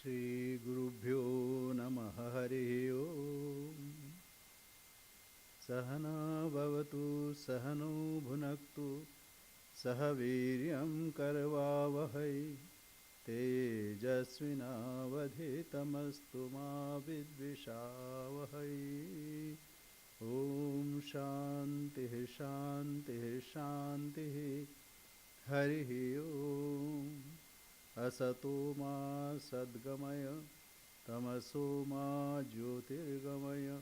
Shri Gurubhyo Namaha Harihi Om. Sahana Bhavatu Sahano Bhunaktu Sahaviryam Karvavahai Tejasvinavadhitamastu ma vidvishavahai. Om Shanti Shanti Shanti Harihi Om. Asato ma sadgamaya tamaso ma jyotirgamaya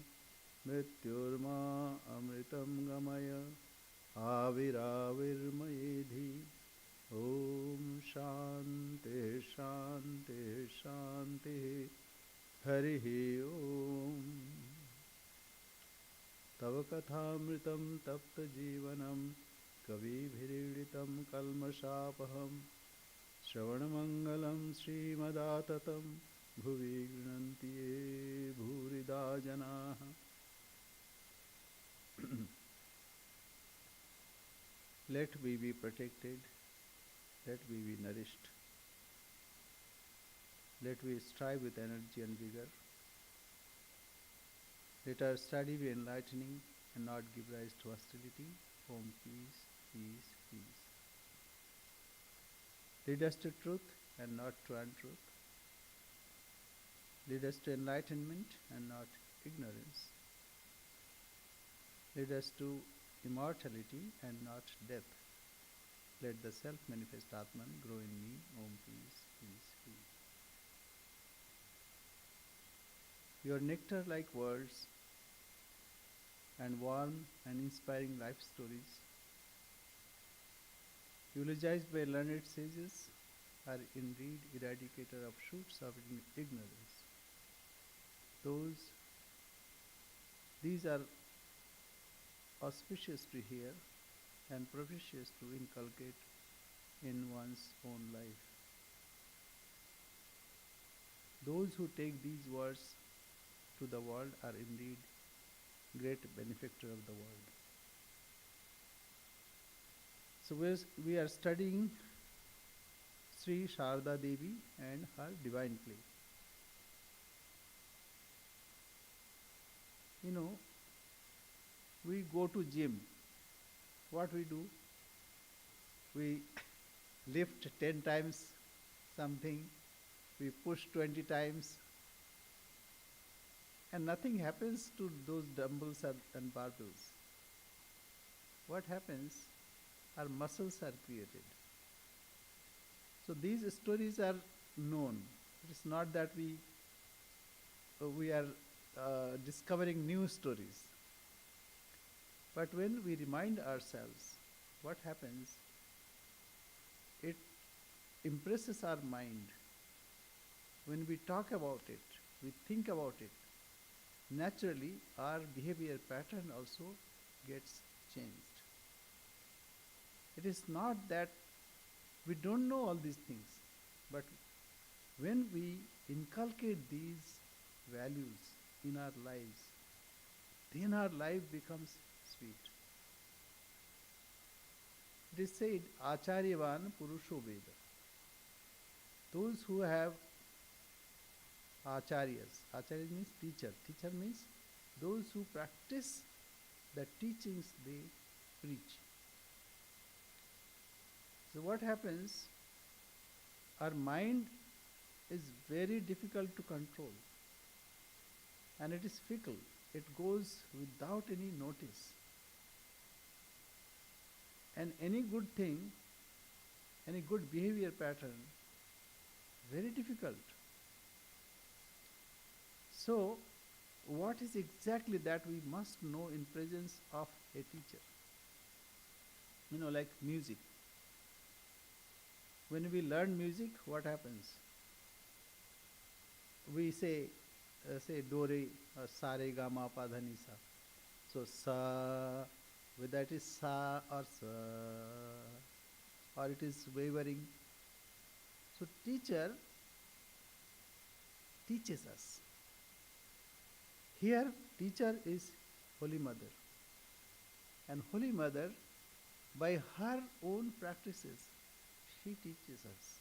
mrityurma amritam gamaya aviravirmayedhi. Om Shanti Shanti Shanti Harihi Om. Tava kathamritam tapta jivanam kavibhiriditam kalmashapaham Shravanamangalam Srimadaatatam Bhuvi Grinanti Ye Bhurida Janaha. Let we be protected, let we be nourished, let we strive with energy and vigor. Let our study be enlightening and not give rise to hostility. Om peace, peace, peace. Lead us to truth and not to untruth. Lead us to enlightenment and not ignorance. Lead us to immortality and not death. Let the self-manifest Atman grow in me. Om peace, peace, peace. Your nectar-like words and warm and inspiring life stories eulogized by learned sages are indeed eradicator of shoots of ignorance. These are auspicious to hear and propitious to inculcate in one's own life. Those who take these words to the world are indeed great benefactor of the world. So we are studying Sri Sarada Devi and her divine play. You know, we go to gym. What we do? We lift 10 times something, we push 20 times, and nothing happens to those dumbbells and barbells. What happens? Our muscles are created. So these stories are known. It is not that we are discovering new stories. But when we remind ourselves what happens, it impresses our mind. When we talk about it, we think about it, naturally our behavior pattern also gets changed. It is not that we don't know all these things, but when we inculcate these values in our lives, then our life becomes sweet. It is said, Acharyavan Purusho Veda. Those who have acharyas, acharya means teacher, teacher means those who practice the teachings they preach. So what happens? Our mind is very difficult to control, and it is fickle. It goes without any notice. And any good thing, any good behavior pattern, very difficult. So, what is exactly that we must know in presence of a teacher? You know, like music. When we learn music, what happens? We say do re, sa re ga ma pa dha ni sa. So sa, whether it is sa or sa, or it is wavering. So teacher teaches us. Here teacher is Holy Mother. And Holy Mother, by her own practices, she teaches us.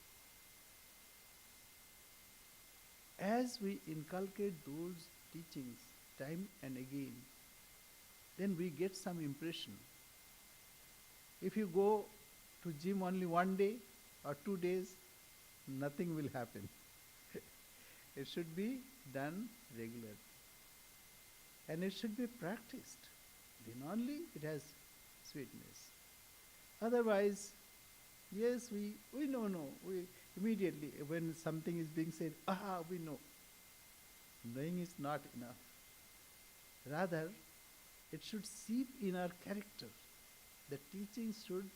as we inculcate those teachings time and again, then we get some impression. If you go to gym only one day or 2 days, nothing will happen. It should be done regularly. And it should be practiced. Then only it has sweetness. Otherwise, yes, we know. We immediately, when something is being said, we know. Knowing is not enough. Rather, it should seep in our character. The teaching should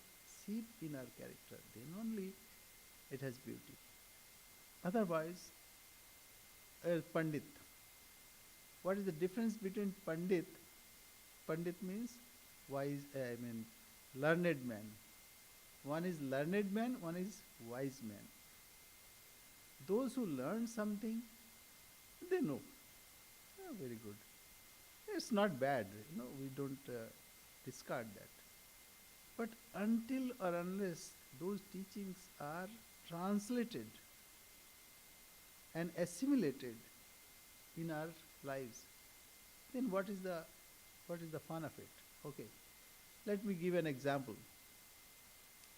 seep in our character. Then only it has beauty. Otherwise, Pandit. What is the difference between Pandit? Pandit means wise, learned man. One is learned man, one is wise man. Those who learn something, they know. Very good. It's not bad, we don't discard that. But until or unless those teachings are translated and assimilated in our lives, then what is the fun of it? Okay, let me give an example.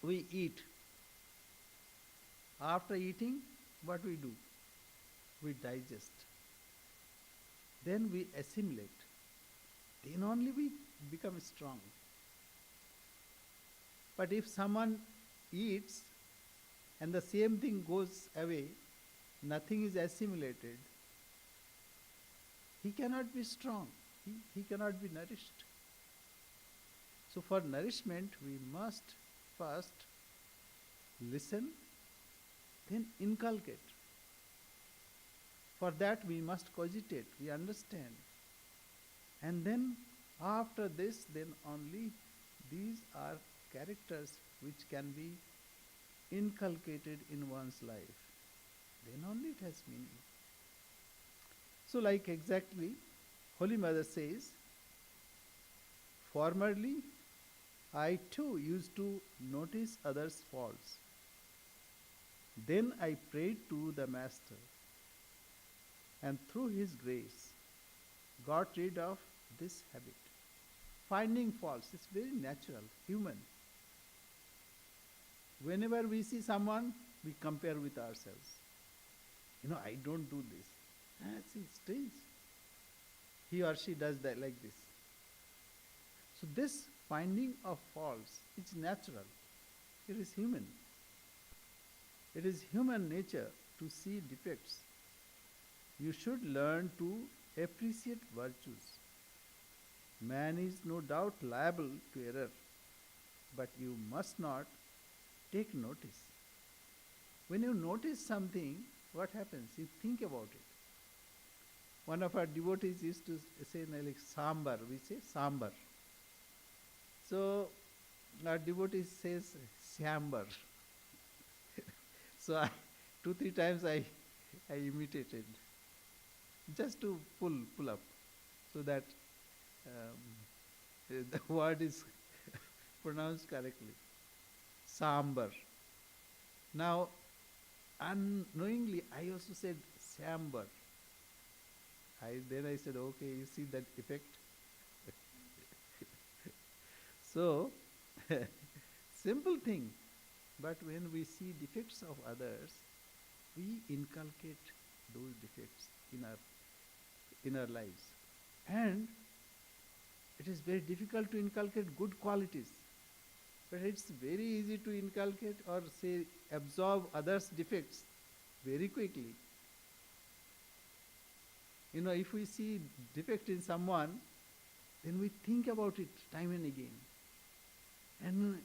We eat. After eating, what we do? We digest. Then we assimilate. Then only we become strong. But if someone eats and the same thing goes away, nothing is assimilated, he cannot be strong. He cannot be nourished. So for nourishment, we must first listen, then inculcate. For that we must cogitate, we understand. And then after this, then only these are characters which can be inculcated in one's life. Then only it has meaning. So like exactly, Holy Mother says, formerly I too used to notice others' faults. Then I prayed to the Master, and through his grace got rid of this habit. Finding faults is very natural, human. Whenever we see someone, we compare with ourselves. I don't do this. See, strange. He or she does that like this. So this finding of faults is natural. It is human. It is human nature to see defects. You should learn to appreciate virtues. Man is no doubt liable to error, but you must not take notice. When you notice something, what happens? You think about it. One of our devotees used to say like sambar. We say sambar. So our devotee says sambar. So 2-3 times I imitated, just to pull up, so that the word is pronounced correctly. Sambar. Now, unknowingly, I also said sambar. Then I said, okay, you see that effect? So, simple thing. But when we see defects of others, we inculcate those defects in our lives. And it is very difficult to inculcate good qualities. But it's very easy to inculcate or say absorb others' defects very quickly. If we see defect in someone, then we think about it time and again. And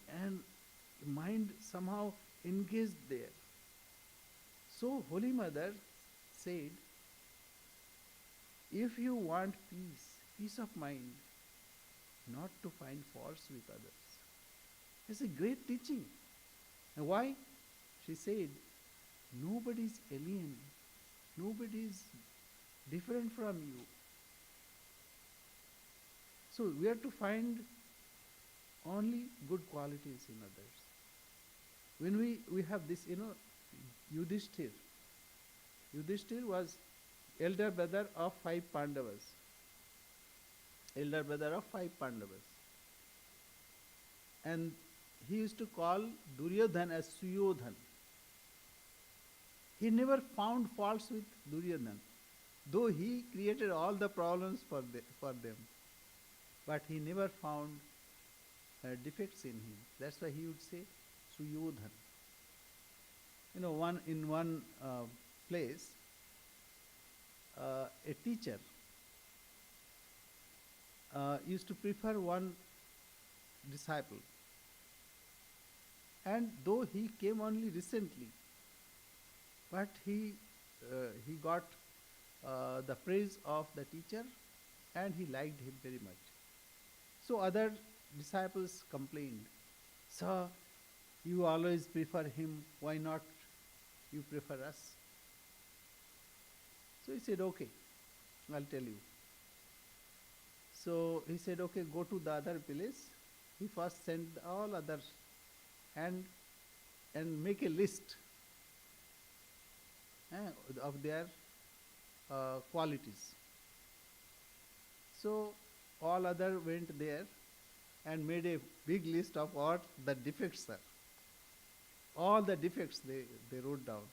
mind somehow engaged there. So Holy Mother said, if you want peace of mind, not to find faults with others. It's a great teaching. And why? She said, nobody is alien. Nobody is different from you. So we are to find only good qualities in others. When we have this, Yudhishthir. Yudhishthir was elder brother of five Pandavas. Elder brother of five Pandavas. And he used to call Duryodhan as Suyodhan. He never found faults with Duryodhan, though he created all the problems for them. But he never found defects in him. That's why he would say Suyodhan. In one place, a teacher used to prefer one disciple. And though he came only recently, but he got the praise of the teacher and he liked him very much. So other disciples complained, "Sir, you always prefer him, why not you prefer us?" So he said, "Okay, I'll tell you." So he said, "Okay, go to the other village." He first sent all others and make a list of their qualities. So all other went there and made a big list of what the defects are. All the defects they wrote down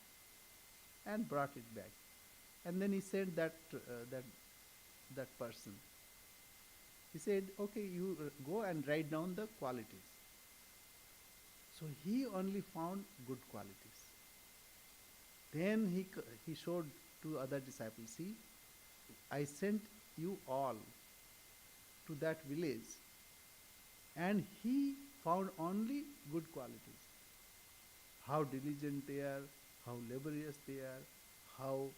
and brought it back. And then he sent that person. He said, "Okay, you go and write down the qualities." So he only found good qualities. Then he showed to other disciples, "See, I sent you all to that village and he found only good qualities. How diligent they are, how laborious they are, how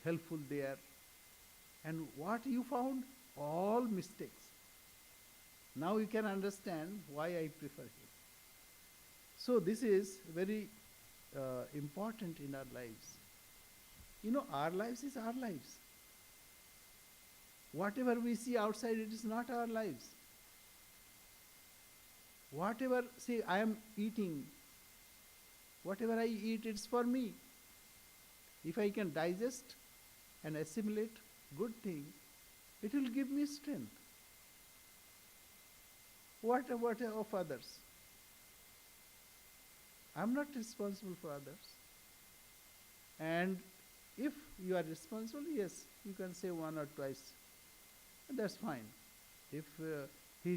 helpful they are. And what you found? All mistakes. Now you can understand why I prefer him." So this is very important in our lives. Our lives is our lives. Whatever we see outside, it is not our lives. Whatever, say, I am eating, whatever I eat, it's for me. If I can digest and assimilate good thing, it will give me strength. What of others? I am not responsible for others. And if you are responsible, yes, you can say one or twice. And that's fine. If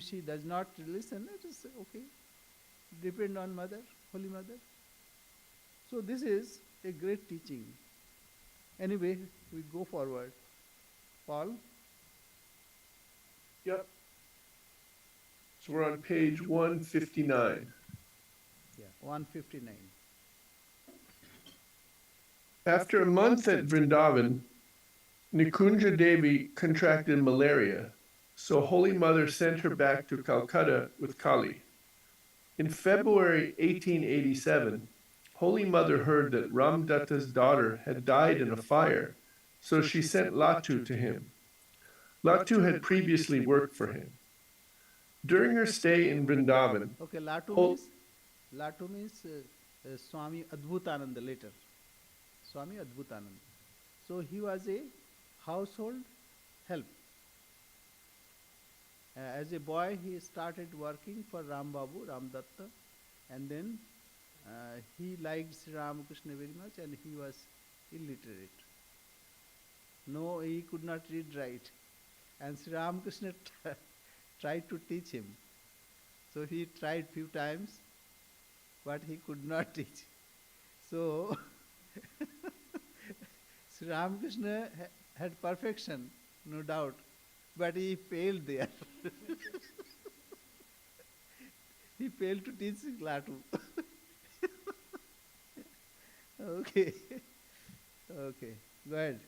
she does not listen, it is okay. Depend on Mother, Holy Mother. So this is a great teaching. Anyway, we go forward. Paul? Yep. So we're on page 159. Yeah, 159. After a month at Vrindavan, Nikunja Devi contracted malaria, so Holy Mother sent her back to Calcutta with Kali. In February 1887, Holy Mother heard that Ramdatta's daughter had died in a fire, so she sent Latu to him. Latu had previously worked for him. During her stay in Vrindavan, okay, Latu means Swami Adbhutananda later. Swami Adbhutananda. So he was a household help. As a boy, he started working for Ram Datta, and then he liked Sri Ramakrishna very much, and he was illiterate. No, he could not read right. And Sri Ramakrishna tried to teach him. So he tried few times, but he could not teach. So Sri Ramakrishna had perfection, no doubt, but he failed there. He failed to teach Latu. Okay. Okay, go ahead.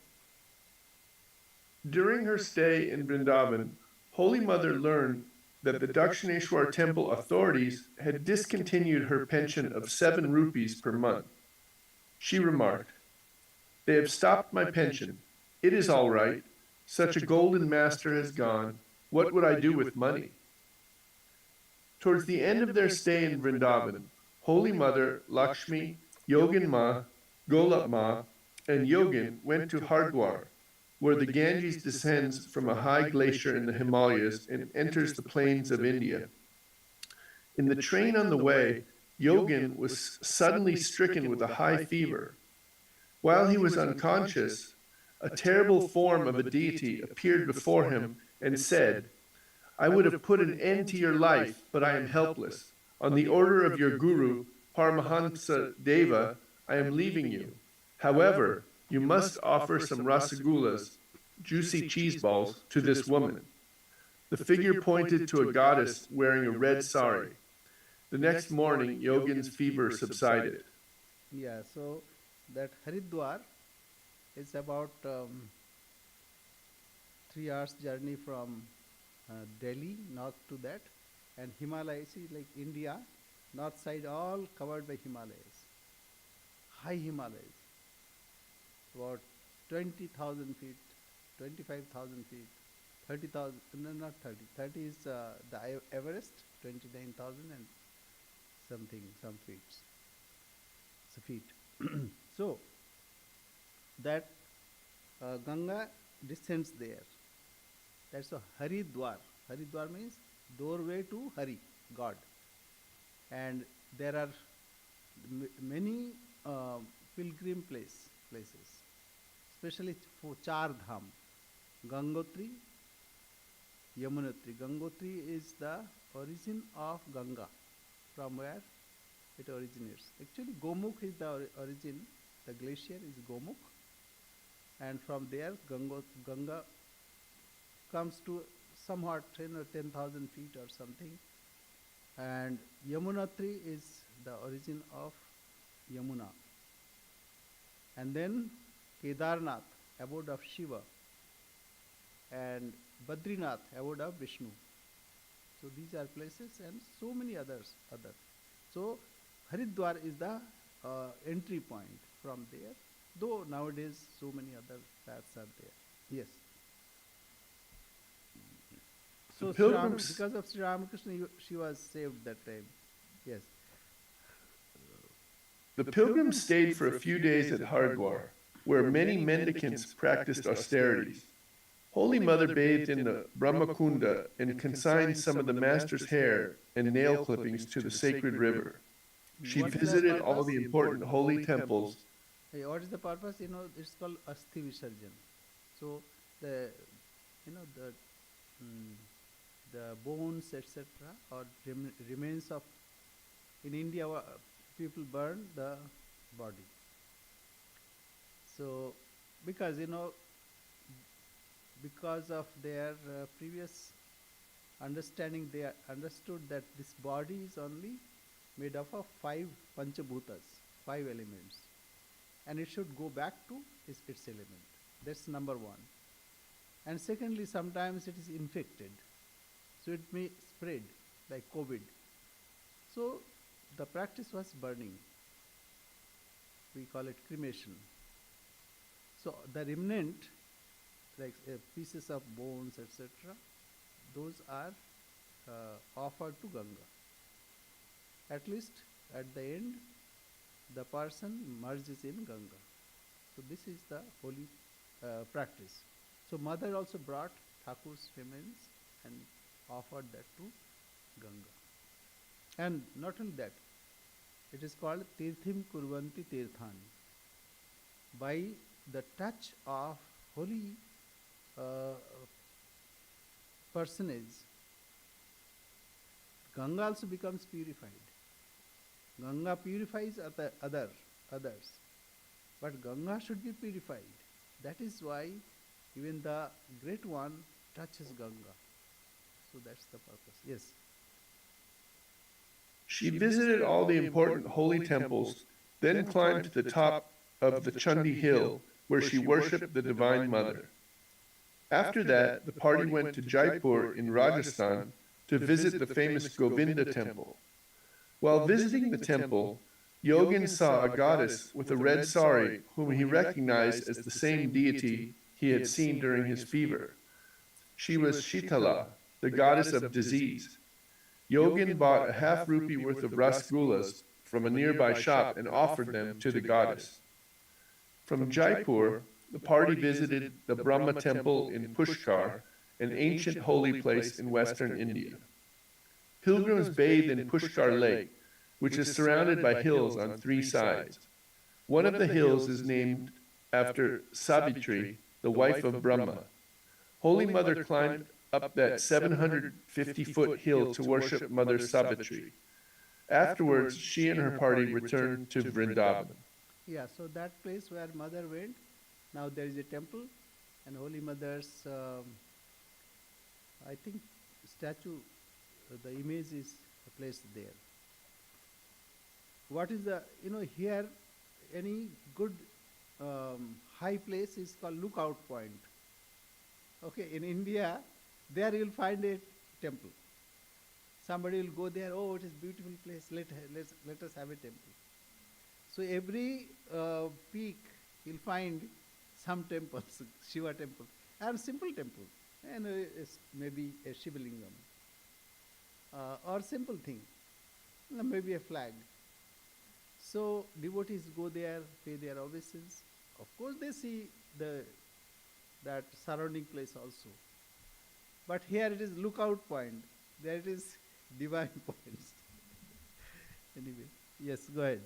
During her stay in Vrindavan, Holy Mother learned that the Dakshineshwar temple authorities had discontinued her pension of 7 rupees per month. She remarked, "They have stopped my pension. It is all right. Such a golden master has gone. What would I do with money?" Towards the end of their stay in Vrindavan, Holy Mother, Lakshmi, Yogin Ma, Golapma, and Yogin went to Hardwar, where the Ganges descends from a high glacier in the Himalayas and enters the plains of India. In the train on the way, Yogin was suddenly stricken with a high fever. While he was unconscious, a terrible form of a deity appeared before him and said, I would have put an end to your life, but I am helpless. On the order of your guru, Paramahansa Deva, I am leaving you. However, you must offer some rasagulas, juicy cheese balls, to this woman. The figure pointed to a goddess wearing a red sari. The next morning, Yogin's fever subsided. Yeah, so that Haridwar is about 3 hours journey from Delhi north to that, and Himalayas, see, like India, north side all covered by Himalayas, high Himalayas, about 20,000 feet, 25,000 feet, 30,000, no, not 30, 30 is the Everest, 29,000 and something, some feet. So that Ganga descends there. That's a Haridwar. Haridwar means doorway to Hari, God. And there are many pilgrim places, especially for Char Dham. Gangotri, Yamunotri. Gangotri is the origin of Ganga, from where it originates. Actually, Gomukh is the origin. The glacier is Gomukh, and from there Ganga comes to somewhat 10 or 10,000 feet or something. And Yamunotri is the origin of Yamuna. And then Kedarnath, abode of Shiva, and Badrinath, abode of Vishnu. So these are places, and so many others. So Haridwar is the entry point from there, though nowadays so many other paths are there. Yes. So because of Sri Ramakrishna, she was saved that time. Yes. The pilgrims stayed for a few days at Hardwar, where many mendicants practiced austerities. Holy Mother bathed in the Brahmakunda and consigned some of the master's hair and nail clippings to the sacred river. She visited all the important holy temples. What is the purpose? It's called Asthi Visarjan. So the bones, etc., or remains of, in India, people burn the body. So because of their previous understanding, they understood that this body is only made up of 5 panchabhutas, 5 elements, and it should go back to its element. That's number one. And secondly, sometimes it is infected, so it may spread like COVID. So the practice was burning. We call it cremation. So the remnant, like pieces of bones, etc., those are offered to Ganga. At least at the end, the person merges in Ganga. So this is the holy practice. So mother also brought Thakur's remains and offered that to Ganga. And not only that, it is called Tirthim Kurvanti Tirthani. By the touch of holy personage, Ganga also becomes purified. Ganga purifies others, but Ganga should be purified. That is why even the Great One touches Ganga. So that's the purpose. Yes. She visited all the important holy temples, then climbed to the top of the Chandi hill, where she worshipped the Divine Mother. After that, the party went to Jaipur in Rajasthan to visit the famous Govinda temple. While visiting the temple, Yogin saw a goddess with a red sari whom he recognized as the same deity he had seen during his fever. She was Shitala, the goddess of disease. Yogin bought a half rupee worth of rasgullas from a nearby shop and offered them to the goddess. From Jaipur, the party visited the Brahma temple in Pushkar, an ancient holy place in western India. Pilgrims bathe in Pushkar Lake, which is surrounded by hills on three sides. One of the hills is named after Savitri, the wife of Brahma. Holy Mother climbed up that 750-foot hill to worship Mother Savitri. Afterwards, she and her party returned to Vrindavan. Yeah, so that place where mother went, now there is a temple, and Holy Mother's, I think, statue, the image is placed there. What is the, here, any good high place is called lookout point. Okay, in India, there you will find a temple. Somebody will go there, oh, it is beautiful place, let us have a temple. So every peak you'll find some temples, Shiva temple, and simple temple, and maybe a Shivalingam, or simple thing, maybe a flag. So devotees go there, pay their obeisance. Of course, they see that surrounding place also. But here it is lookout point. There it is divine points. Anyway, yes, go ahead.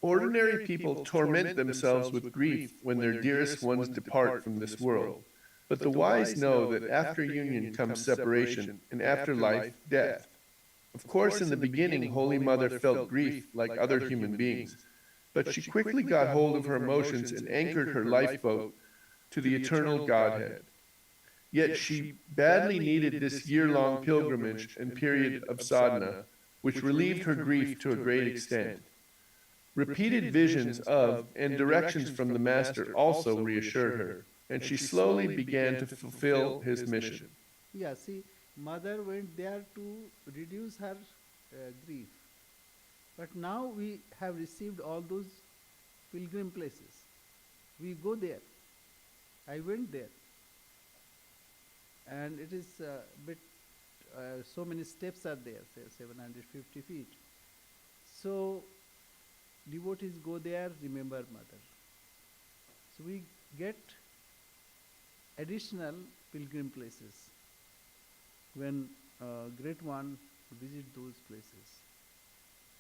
Ordinary people torment themselves with grief when their dearest ones depart from this world. But the wise know that after union comes separation, and after life, death. Of course, in the beginning, Holy Mother felt grief like other human beings, but she quickly got hold of her emotions and anchored her lifeboat to the eternal Godhead. Yet she badly needed this year-long pilgrimage and period of sadhana, which relieved her grief to a great extent. Repeated visions of and directions from the Master also reassured her, and she slowly began to fulfill his mission. Yeah, see, mother went there to reduce her grief. But now we have received all those pilgrim places. We go there. I went there. And it is a bit, so many steps are there, say 750 feet. So devotees go there, remember mother. So we get additional pilgrim places when great one visit those places.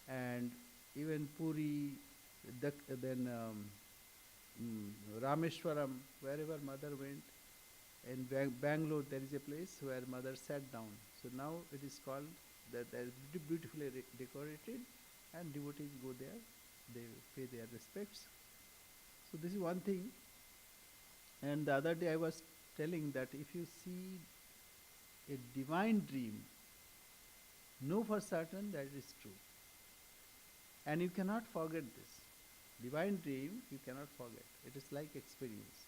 And even Puri, then Rameshwaram, wherever mother went. In Bangalore, there is a place where mother sat down. So now it is called that is beautifully decorated, and devotees go there. They pay their respects. So this is one thing. And the other day I was telling that if you see a divine dream, know for certain that it is true. And you cannot forget this. Divine dream, you cannot forget. It is like experience.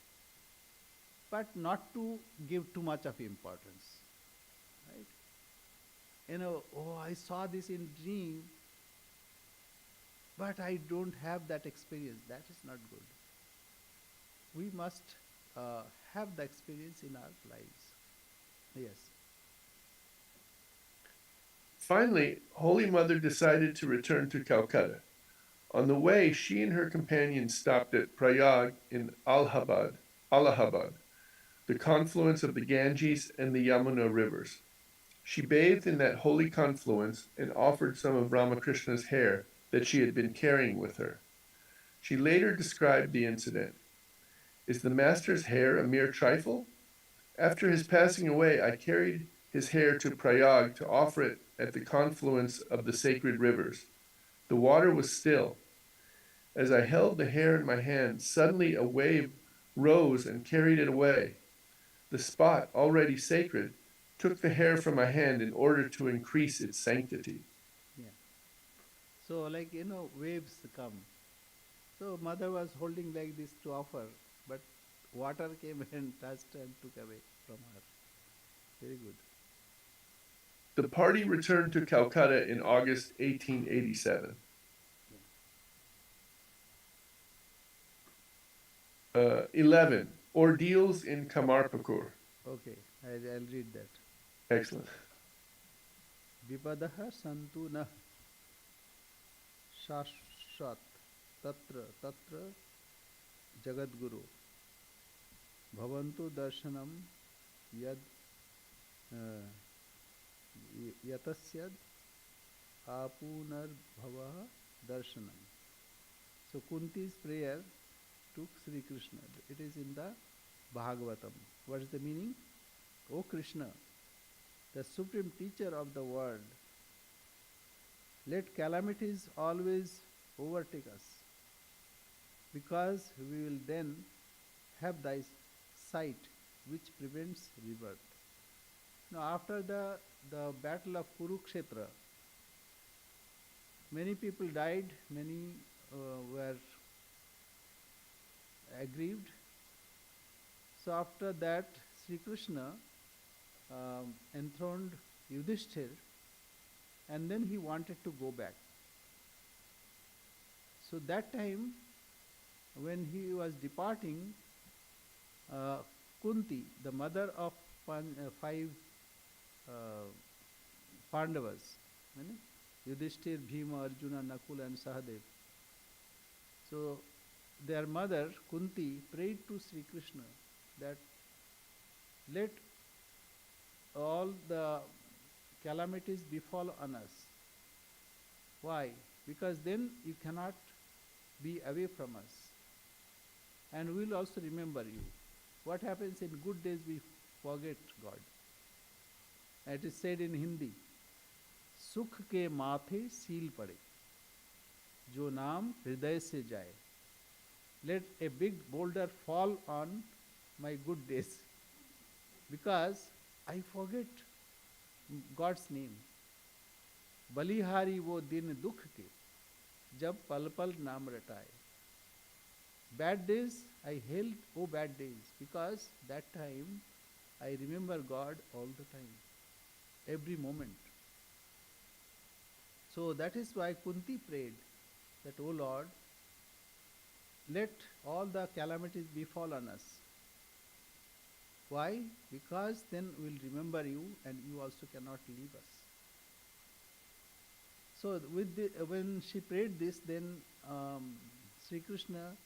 But not to give too much of importance. Right? Oh, I saw this in dream, but I don't have that experience. That is not good. We must have the experience in our lives. Yes. Finally, Holy Mother decided to return to Calcutta. On the way, she and her companions stopped at Prayag in Allahabad, the confluence of the Ganges and the Yamuna rivers. She bathed in that holy confluence and offered some of Ramakrishna's hair that she had been carrying with her. She later described the incident. Is the Master's hair a mere trifle? After his passing away, I carried his hair to Prayag to offer it at the confluence of the sacred rivers. The water was still. As I held the hair in my hand, suddenly a wave rose and carried it away. The spot, already sacred, took the hair from my hand in order to increase its sanctity. Yeah. So waves come. So mother was holding like this to offer, but water came and touched and took away from her. Very good. The party returned to Calcutta in August 1887. 11. Ordeals in Kamarpakur. Okay, I'll read that. Excellent. Vipadaha santu nah shashvat tatra Jagadguru. Bhavantu darshanam yad yatasyad apunar bhava darshanam. So Kunti's prayer to Sri Krishna. It is in the Bhagavatam. What is the meaning? O Krishna, the supreme teacher of the world, let calamities always overtake us, because we will then have thy sight which prevents rebirth. Now after the battle of Kurukshetra, many people died, many were aggrieved. So after that, Sri Krishna enthroned Yudhishthir, and then he wanted to go back. So that time, when he was departing, Kunti, the mother of five Pandavas, Yudhishthir, Bhima, Arjuna, Nakula and Sahadev. So their mother, Kunti, prayed to Sri Krishna that let all the calamities befall on us. Why? Because then you cannot be away from us. And we will also remember you. What happens in good days, we forget God. It is said in Hindi, Sukh ke mathe seal pade, jo naam hriday se jaye. Let a big boulder fall on my good days, because I forget God's name. Balihari wo din dukh ke, jab pal pal naam rataye. Bad days I hailed, oh bad days, because that time I remember God all the time, every moment. So that is why Kunti prayed that, O Lord, let all the calamities befall on us. Why? Because then we will remember you and you also cannot leave us. So when she prayed this, then Sri Krishna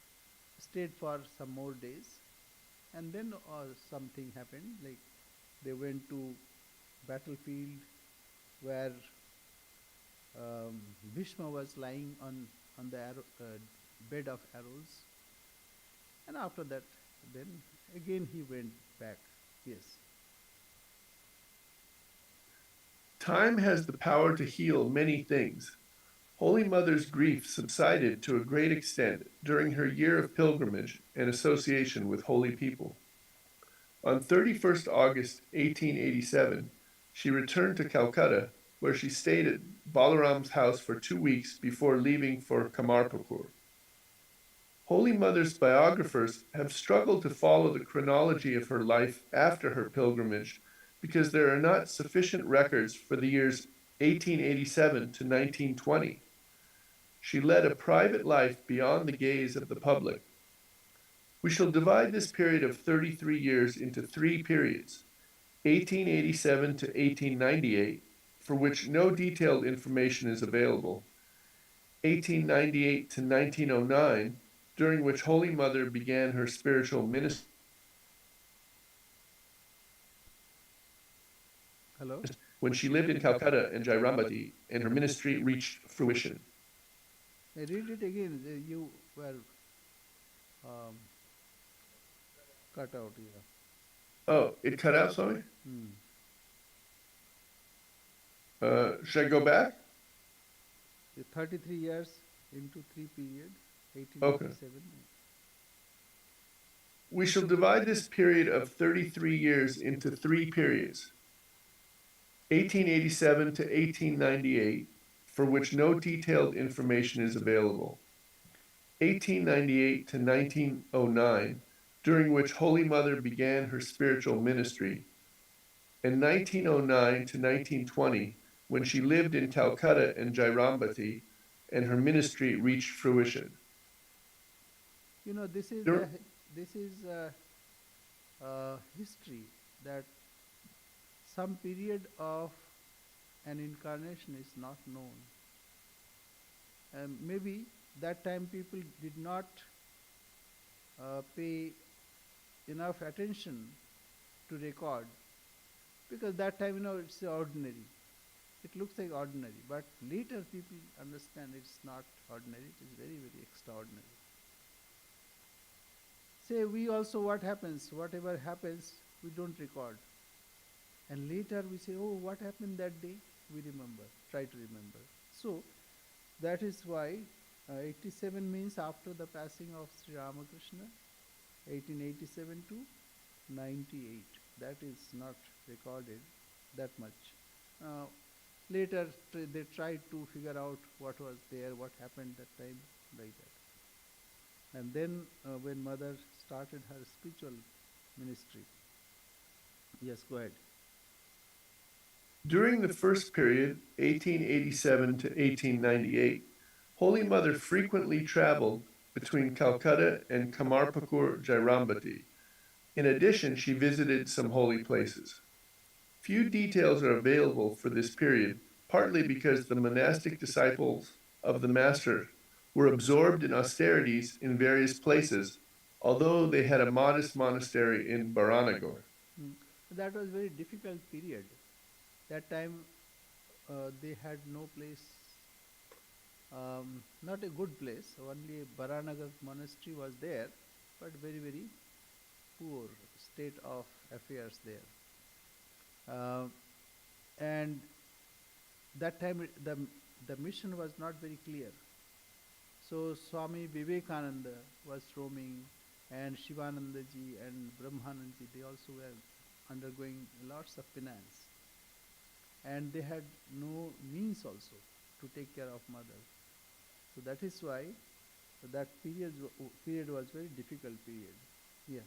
stayed for some more days, and then something happened, like they went to battlefield where Bhishma was lying on the bed of arrows, and after that then again he went back. Yes. Time has the power to heal many things. Holy Mother's grief subsided to a great extent during her year of pilgrimage and association with holy people. On 31st August 1887, she returned to Calcutta, where she stayed at Balaram's house for 2 weeks before leaving for Kamarpukur. Holy Mother's biographers have struggled to follow the chronology of her life after her pilgrimage because there are not sufficient records for the years 1887 to 1920. She led a private life beyond the gaze of the public. We shall divide this period of 33 years into 3 periods, 1887 to 1898, for which no detailed information is available, 1898 to 1909, during which Holy Mother began her spiritual ministry Hello? when she lived in Calcutta and Jairambati, and her ministry reached fruition. Read it again. You were cut out here. Oh, it cut out, Swami? Should I go back? 33 years into 3 period, 1887. Okay. We shall divide this period of 33 years into 3 periods, 1887 to 1898, for which no detailed information is available, 1898 to 1909, during which Holy Mother began her spiritual ministry, and 1909 to 1920, when she lived in Calcutta and Jairambati, and her ministry reached fruition. You know, this is history, that some period of an incarnation is not known. Maybe that time people did not pay enough attention to record, because that time it's ordinary. It looks like ordinary, but later people understand it's not ordinary, it is very, very extraordinary. Say we also, what happens, whatever happens, we don't record. And later we say, oh, what happened that day? We remember, try to remember. So that is why 87 means after the passing of Sri Ramakrishna, 1887 to 98. That is not recorded that much. Later they tried to figure out what was there, what happened that time, like that. And then when mother started her spiritual ministry. Yes, go ahead. During the first period, 1887 to 1898, Holy Mother frequently traveled between Calcutta and Kamarpakur Jairambati. In addition, she visited some holy places. Few details are available for this period, partly because the monastic disciples of the Master were absorbed in austerities in various places, although they had a modest monastery in Baranagar. That was a very difficult period. That time they had no place, not a good place. Only Baranagar monastery was there, but very, very poor state of affairs there. And that time the mission was not very clear. So Swami Vivekananda was roaming, and Shivanandaji and Brahmanandaji, they also were undergoing lots of penance. And they had no means also to take care of mother. So that is why that period was very difficult period. Yeah.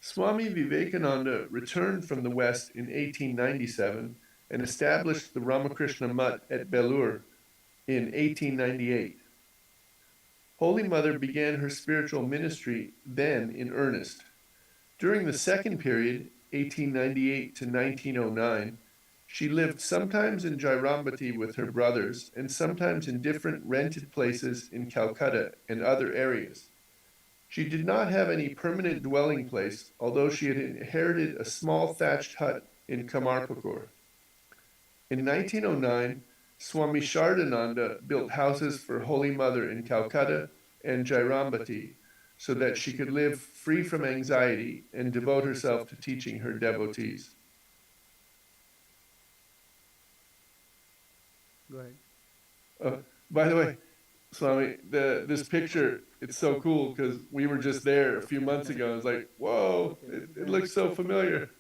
Swami Vivekananda returned from the West in 1897 and established the Ramakrishna Mutt at Belur in 1898. Holy Mother began her spiritual ministry then in earnest. During the second period, 1898 to 1909, she lived sometimes in Jairambati with her brothers and sometimes in different rented places in Calcutta and other areas. She did not have any permanent dwelling place, although she had inherited a small thatched hut in Kamarpakur. In 1909, Swami Shardananda built houses for Holy Mother in Calcutta and Jairambati so that she could live free from anxiety and devote herself to teaching her devotees. Go ahead. By the way, Swami, this picture, it's so cool because we were just there a few months ago. It's like, whoa, it looks so familiar.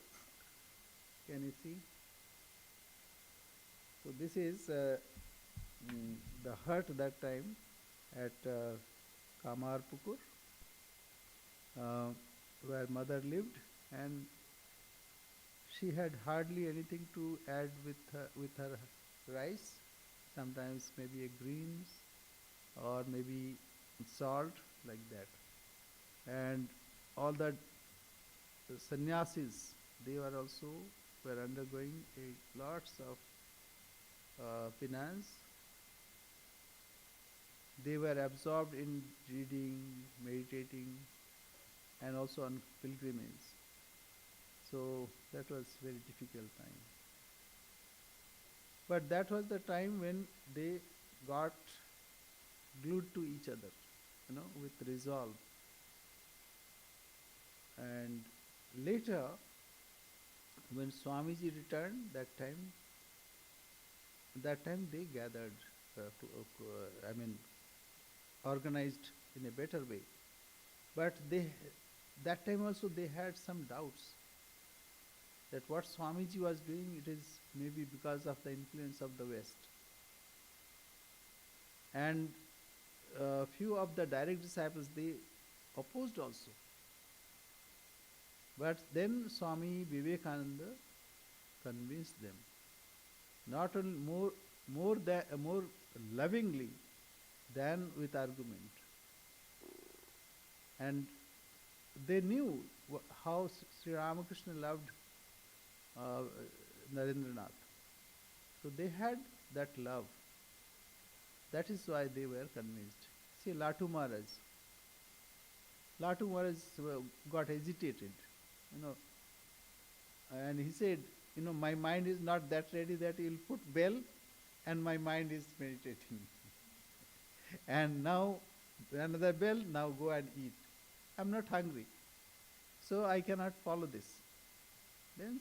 Can you see? So this is the hut that time at Kamarpukur, where mother lived, and she had hardly anything to add with her rice. Sometimes maybe a greens or maybe salt, like that. And all the sannyasis, they were also were undergoing lots of penance. They were absorbed in reading, meditating, and also on pilgrimage. So that was very difficult time. But that was the time when they got glued to each other, with resolve. And later, when Swamiji returned, that time they gathered, organized in a better way. But that time also they had some doubts that what Swamiji was doing, it is maybe because of the influence of the West. And few of the direct disciples, they opposed also. But then Swami Vivekananda convinced them, not only more lovingly than with argument. And they knew how Sri Ramakrishna loved Narendranath. So they had that love. That is why they were convinced. See, Latu Maharaj. Latu Maharaj got agitated, you know, and he said, my mind is not that ready that you'll put bell and my mind is meditating. And now another bell, now go and eat. I'm not hungry, so I cannot follow this. Then,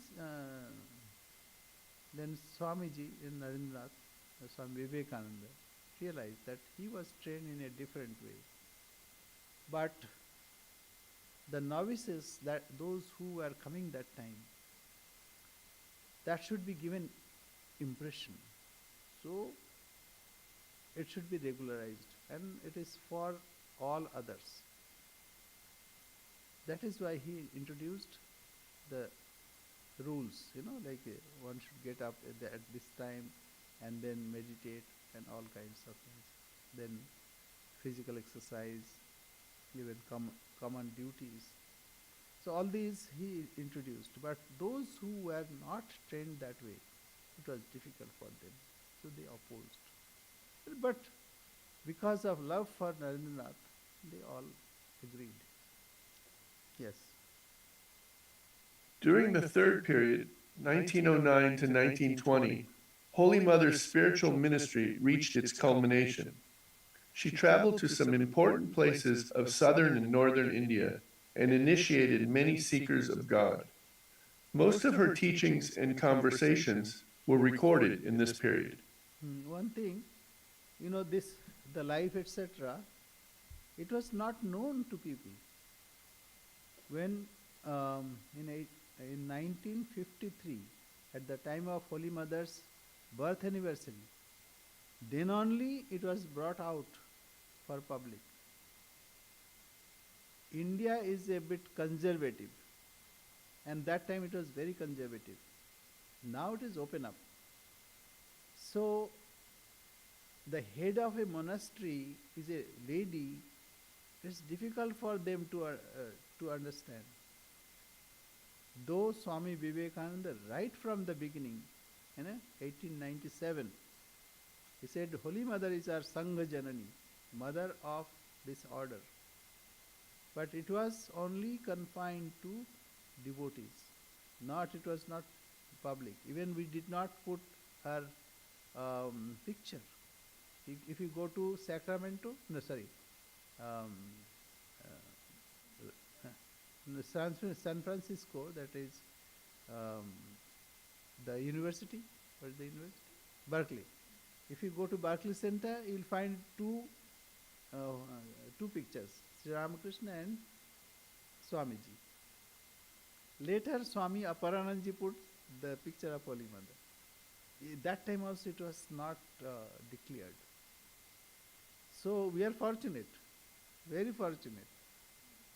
then Swamiji in Narendranath, Swami Vivekananda, realized that he was trained in a different way. But the novices, that those who were coming that time, that should be given impression. So it should be regularized and it is for all others. That is why he introduced the rules, like one should get up at this time and then meditate and all kinds of things. Then physical exercise, even common duties. So all these he introduced, but those who were not trained that way, it was difficult for them. So they opposed. But because of love for Narendranath, they all agreed. Yes. During the third period, 1909 to 1920, Holy Mother's spiritual ministry reached its culmination. She traveled to some important places of southern and northern India and initiated many seekers of God. Most of her teachings and conversations were recorded in this period. One thing, this, the life, etc., it was not known to people. When in 1953, at the time of Holy Mother's birth anniversary, then only it was brought out for public. India is a bit conservative, and that time it was very conservative. Now it is open up. So the head of a monastery is a lady. It's difficult for them to understand. Though Swami Vivekananda, right from the beginning, 1897, he said, Holy Mother is our Sangha Janani, mother of this order. But it was only confined to devotees. It was not public. Even we did not put her picture. If you go to Sacramento, San Francisco, that is the university. What is the university? Berkeley. If you go to Berkeley Center, you will find two pictures, Sri Ramakrishna and Swamiji. Later, Swami Aparananji put the picture of Holy Mother. That time also it was not declared. So we are fortunate, very fortunate.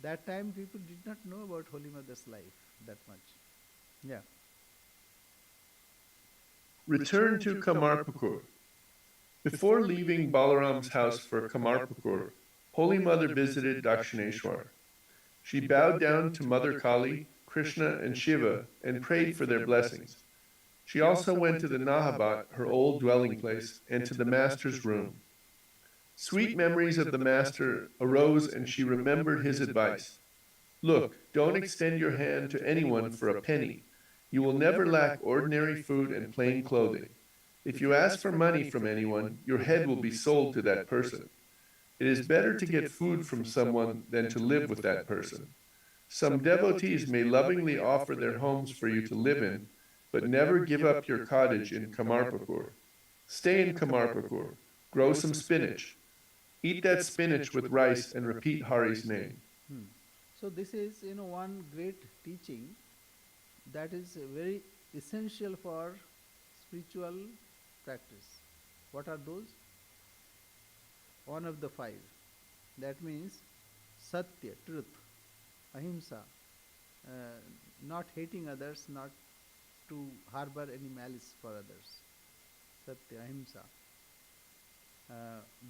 That time people did not know about Holy Mother's life that much. Yeah. Return to Kamarpukur. Before leaving Balaram's house for Kamarpukur, Holy Mother visited Dakshineshwar. She bowed down to Mother Kali, Krishna, and Shiva and prayed for their blessings. She also went to the Nahabat, her old dwelling place, and to the Master's room. Sweet memories of the Master arose and she remembered his advice. Look, don't extend your hand to anyone for a penny. You will never lack ordinary food and plain clothing. If you ask for money from anyone, your head will be sold to that person. It is better to get food from someone than to live with that person. Some devotees may lovingly offer their homes for you to live in, but never give up your cottage in Kamarpukur. Stay in Kamarpukur. Grow some spinach. Eat that spinach with rice and repeat Hari's name. So this is, one great teaching that is very essential for spiritual practice. What are those? One of the five. That means Satya, truth, Ahimsa, not hating others, not to harbor any malice for others. Satya, Ahimsa.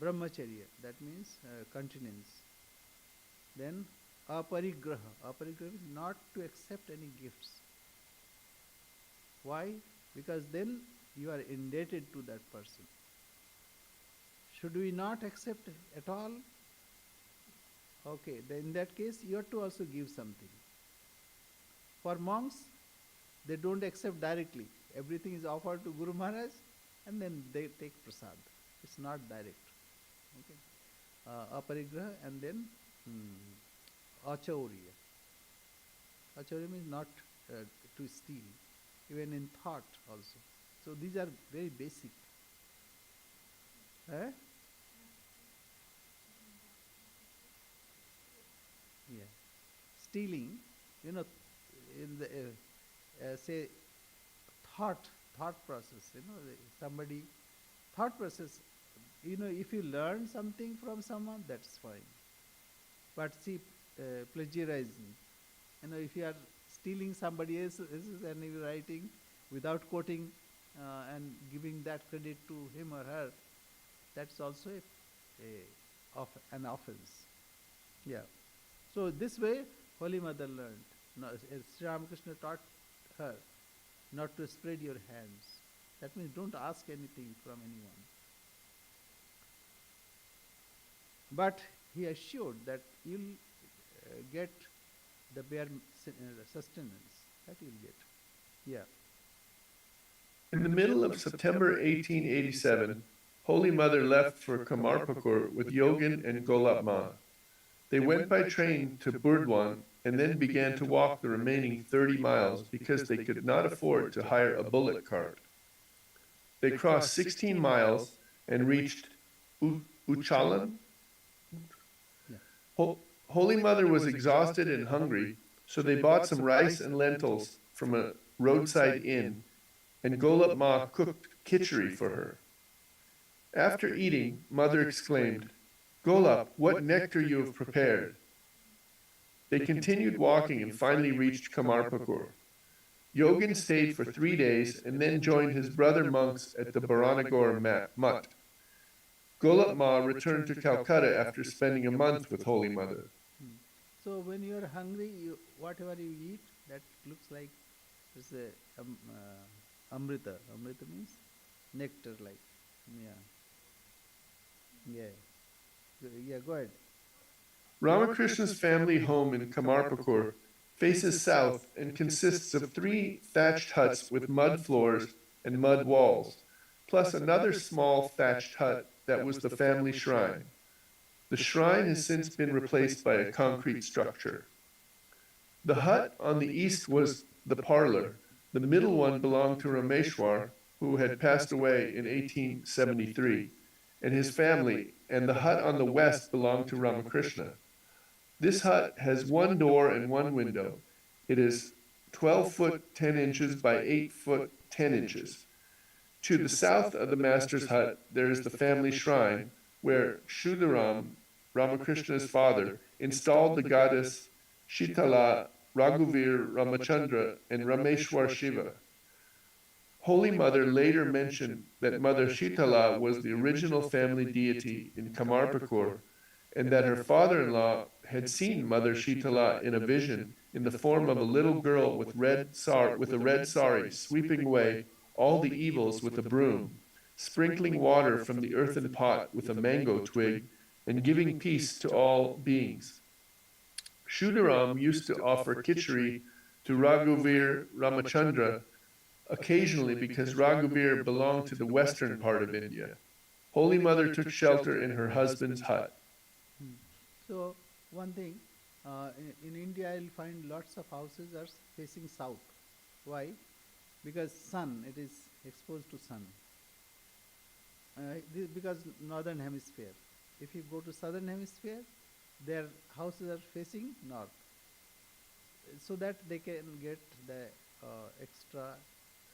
Brahmacharya, that means continence. Then aparigraha. Aparigraha is not to accept any gifts. Why? Because then you are indebted to that person. Should we not accept at all? Okay, then in that case, you have to also give something. For monks, they don't accept directly. Everything is offered to Guru Maharaj and then they take prasad. It's not direct. Okay. Aparigraha and then achaurya. Achaurya means not to steal, even in thought also. So these are very basic. Eh? Yeah. Stealing, you know, in the say thought thought process. Somebody thought process. If you learn something from someone, that's fine. But see, plagiarizing. If you are stealing somebody else's and you're writing without quoting and giving that credit to him or her, that's also an offense. Yeah. So this way, Holy Mother learned. Now, Sri Ramakrishna taught her not to spread your hands. That means don't ask anything from anyone. But he assured that you'll get the bare sustenance. That you'll get. Yeah. In the middle of September 1887, Holy Mother left for Kamarpukur with Yogin and Golap Ma. They went by train to Burdwan and then began to walk the remaining 30 miles because they could not afford to hire a bullock cart. They crossed 16 miles and reached Uchalan. Yeah. Holy Mother was exhausted and hungry, so they bought some rice and lentils from a roadside inn, and Golap Ma cooked khichdi for her. After eating, Mother exclaimed, "Golap, what nectar you have prepared." They continued walking and finally reached Kamarpukur. Yogin stayed for 3 days and then joined his brother monks at the Bharanagore Mutt. Golap Ma returned to Calcutta after spending a month with Holy Mother. So when you are hungry, whatever you eat, that looks like it's a amrita. Amrita means nectar, like. Yeah. Yeah. Go ahead. Ramakrishna's family home in Kamarpukur faces south and consists of 3 thatched huts with mud floors and mud walls, plus another small thatched hut that was the family shrine. The shrine has since been replaced by a concrete structure. The hut on the east was the parlor. The middle one belonged to Rameshwar, who had passed away in 1873, and his family, and the hut on the west belonged to Ramakrishna. This hut has 1 door and 1 window. It is 12 foot 10 inches by 8 foot 10 inches. To the south of the master's hut, there is the family shrine, where Shudaram, Ramakrishna's father, installed the goddess Shitala, Raghuvir, Ramachandra, and Rameshwar Shiva. Holy Mother later mentioned that Mother Shitala was the original family deity in Kamarpukur, and that her father-in-law had seen Mother Shitala in a vision in the form of a little girl with a red sari sweeping away all the evils with a broom, sprinkling water from the earthen pot with a mango twig, and giving peace to all beings. Shudaram used to offer khichdi to Raghuvir Ramachandra occasionally because Raghuvir belonged to the western part of India. Holy Mother took shelter in her husband's hut. So one thing, in India you'll find lots of houses are facing south. Why? Because sun, it is exposed to sun. Because northern hemisphere. If you go to southern hemisphere, their houses are facing north, so that they can get the extra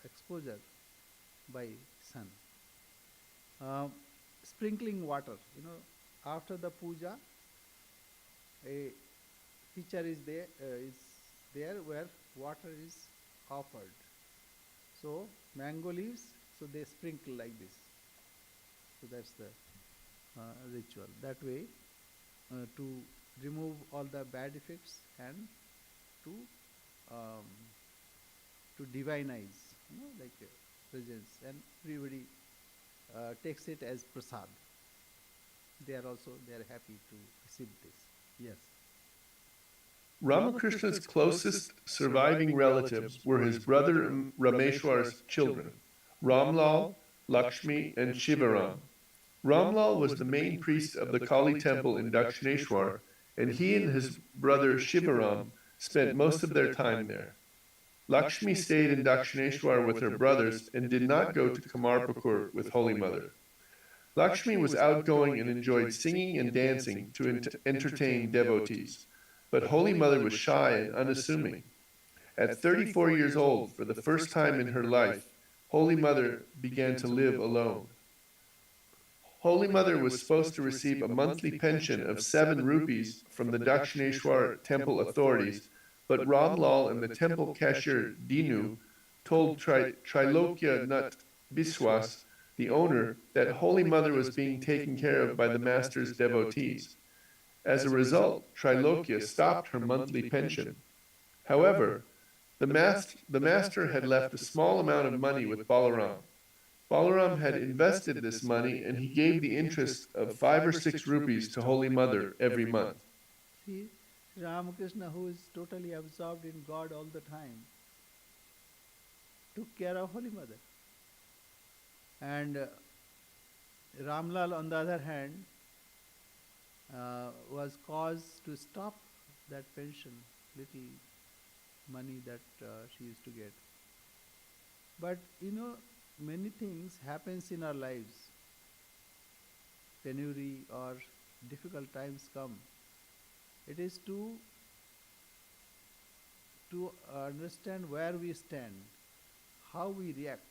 exposure by sun. Sprinkling water, after the puja, a pitcher is there where water is offered. So mango leaves, so they sprinkle like this. So that's the ritual. That way, to remove all the bad effects and to divinize, like presence, and everybody takes it as prasad. They are happy to receive this. Yes. Ramakrishna's closest surviving relatives were his brother Rameshwar's children, Ramlal, Lakshmi, and Shivaram. Ramlal was the main priest of the Kali temple in Dakshineshwar, and he and his brother Shivaram spent most of their time there. Lakshmi stayed in Dakshineshwar with her brothers and did not go to Kamarpukur with Holy Mother. Lakshmi was outgoing and enjoyed singing and dancing to entertain devotees, but Holy Mother was shy and unassuming. At 34 years old, for the first time in her life, Holy Mother began to live alone. Holy Mother was supposed to receive a monthly pension of 7 rupees from the Dakshineshwar temple authorities, but Ramlal and the temple cashier Dinu told Trilokya Nat Biswas, the owner, that Holy Mother was being taken care of by the master's devotees. As a result, Trilokya stopped her monthly pension. However, the master had left a small amount of money with Balaram. Balaram had invested this money and he gave the interest of 5 or 6 rupees to Holy Mother every month. See, Ramakrishna, who is totally absorbed in God all the time, took care of Holy Mother. And Ramlal, on the other hand, was caused to stop that pension, little money that she used to get. But many things happens in our lives. Penury or difficult times come. It is to understand where we stand, how we react.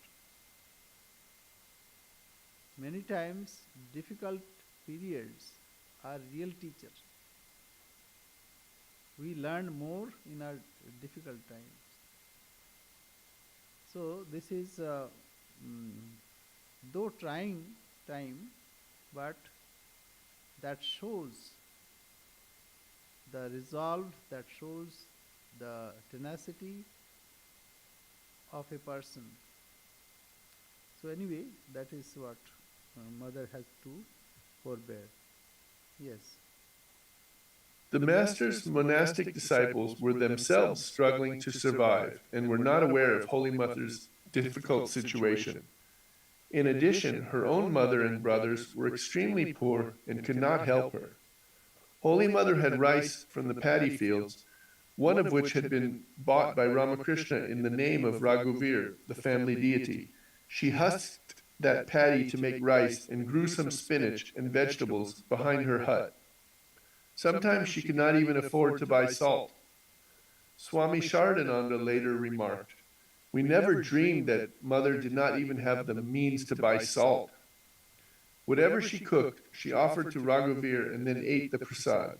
Many times difficult periods are real teachers. We learn more in our difficult times. So this is though trying time, but that shows the resolve, that shows the tenacity of a person. So anyway, that is what mother has to forbear. Yes. The master's monastic disciples were themselves struggling to survive and were not aware of Holy Mother's difficult situation. In addition, her own mother and brothers were extremely poor and could not help her. Holy Mother had rice from the paddy fields, one of which had been bought by Ramakrishna in the name of Raghuvir, the family deity. She husked that paddy to make rice and grew some spinach and vegetables behind her hut. Sometimes she could not even afford to buy salt. Swami Shardananda later remarked, "We never dreamed that Mother did not even have the means to buy salt. Whatever she cooked, she offered to Raghuvir and then ate the prasad."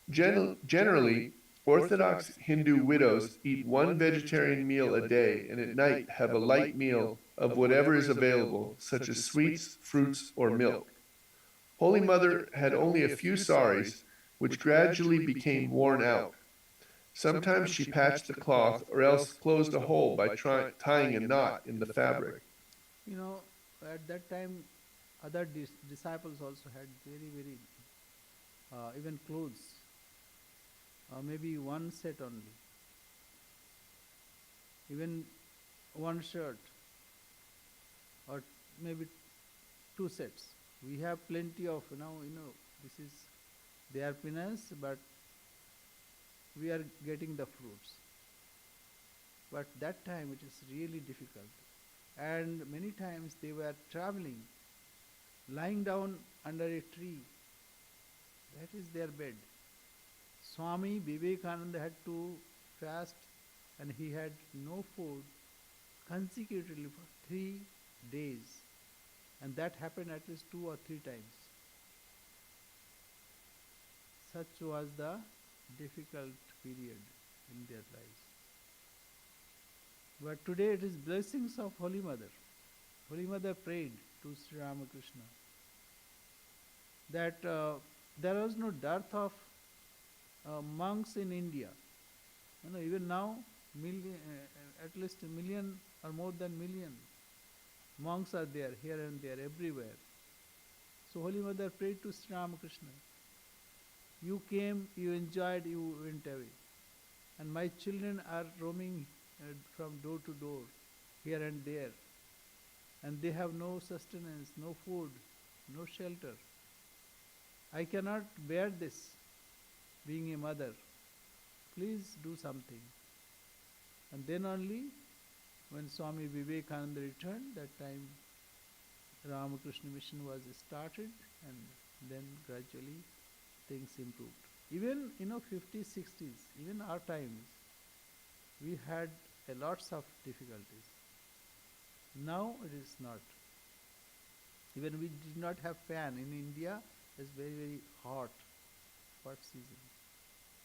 Generally, Orthodox Hindu widows eat one vegetarian meal a day and at night have a light meal of whatever is available, such as sweets, fruits, or milk. Holy Mother had only a few saris, which gradually became worn out. Sometimes she patched the cloth or else closed a hole by tying a knot in the fabric. At that time, other disciples also had very, very, even clothes, maybe one set only, even one shirt, or maybe 2 sets. We have plenty of, this is their penance, but we are getting the fruits. But that time it is really difficult. And many times they were traveling, lying down under a tree. That is their bed. Swami Vivekananda had to fast and he had no food consecutively for 3 days. And that happened at least 2 or 3 times. Such was the difficult period in their lives. But today it is blessings of Holy Mother. Holy Mother prayed to Sri Ramakrishna that there was no dearth of monks in India. Even now, at least a million or more than million monks are there, here and there, everywhere. So Holy Mother prayed to Sri Ramakrishna You came, you enjoyed, you went away. And my children are roaming from door to door, here and there, and they have no sustenance, no food, no shelter. I cannot bear this, being a mother. Please do something. And then only, when Swami Vivekananda returned, that time Ramakrishna mission was started, and then gradually things improved. Even 50s, 60s, even our times, we had a lots of difficulties. Now it is not. Even we did not have fan in India. It's very very hot season.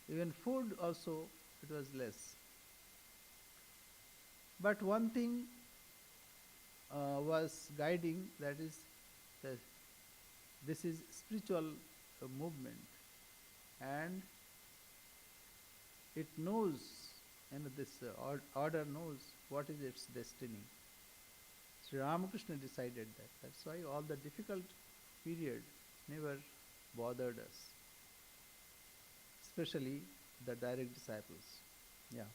Even food also it was less. But one thing was guiding, that is that this is spiritual movement, and it knows, this order knows what is its destiny. Sri Ramakrishna decided that. That's why all the difficult period never bothered us, especially the direct disciples. Yeah,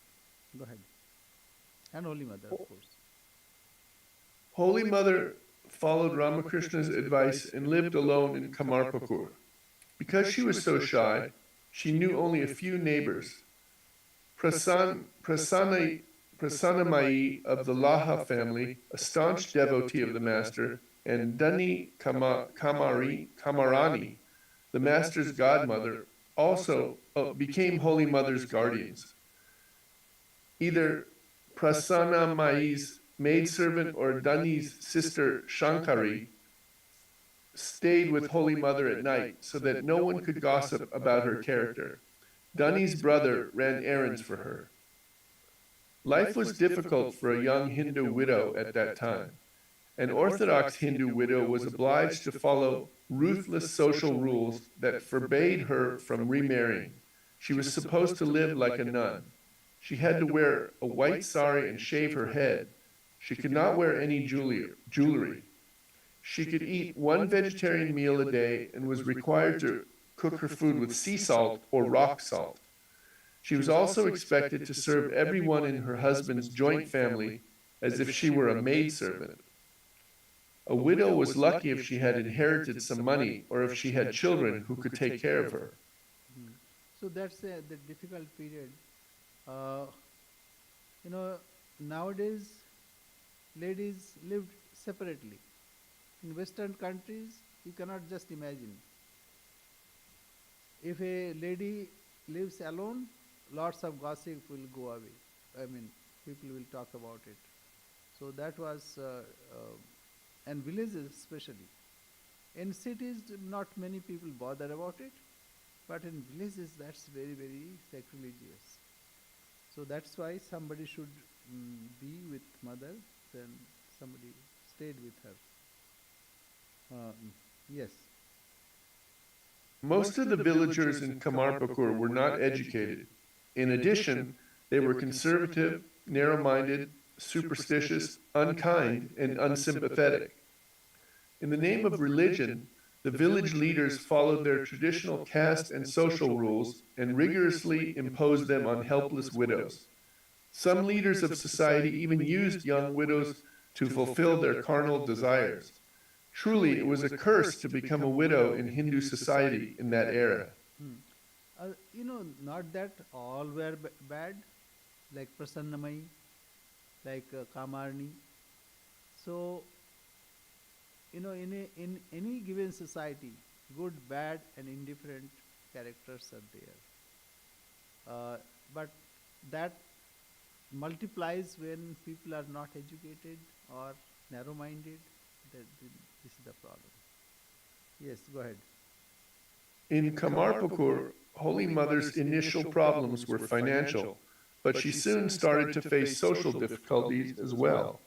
go ahead. And Holy Mother, of course. Holy Mother followed Ramakrishna's advice and lived alone in Kamarpakur. Because she was so shy, she knew only a few neighbors. Prasanamayi of the Laha family, a staunch devotee of the Master, and Dani Kamarani, the Master's godmother, also became Holy Mother's guardians. Either Prasanamayi's maidservant or Dani's sister Shankari stayed with Holy Mother at night so that no one could gossip about her character. Dani's brother ran errands for her. Life was difficult for a young Hindu widow at that time. An Orthodox Hindu widow was obliged to follow ruthless social rules that forbade her from remarrying. She was supposed to live like a nun. She had to wear a white sari and shave her head. She could not wear any jewelry. She could eat one vegetarian meal a day and was required to cook her food with sea salt or rock salt. She was also expected to serve everyone in her husband's joint family as if she were a maidservant. A widow was lucky if she had inherited some money or if she had children who could take care of her. So that's the difficult period. Nowadays, ladies lived separately. In Western countries, you cannot just imagine. If a lady lives alone, lots of gossip will go away. People will talk about it. So that was, and villages especially. In cities, not many people bother about it, but in villages, that's very, very sacrilegious. So that's why somebody should be with mother, then somebody stayed with her. Yes. Most of the villagers in Kamarpakur were not educated. In addition, they were conservative, narrow-minded, superstitious, unkind, and unsympathetic. In the name of religion, the village leaders followed their traditional caste and social rules and rigorously imposed them on helpless widows. Some leaders of society even used young widows to fulfill their carnal desires. Truly, it was a curse to become a widow in Hindu society in that era. Not that all were bad, like Prasannamai, like Kamarni. So, in any given society, good, bad, and indifferent characters are there. But that multiplies when people are not educated or narrow-minded. This is the problem. Yes, go ahead. In Kamarpakur, Holy Mother's initial problems were financial, but she soon started to face social difficulties as well.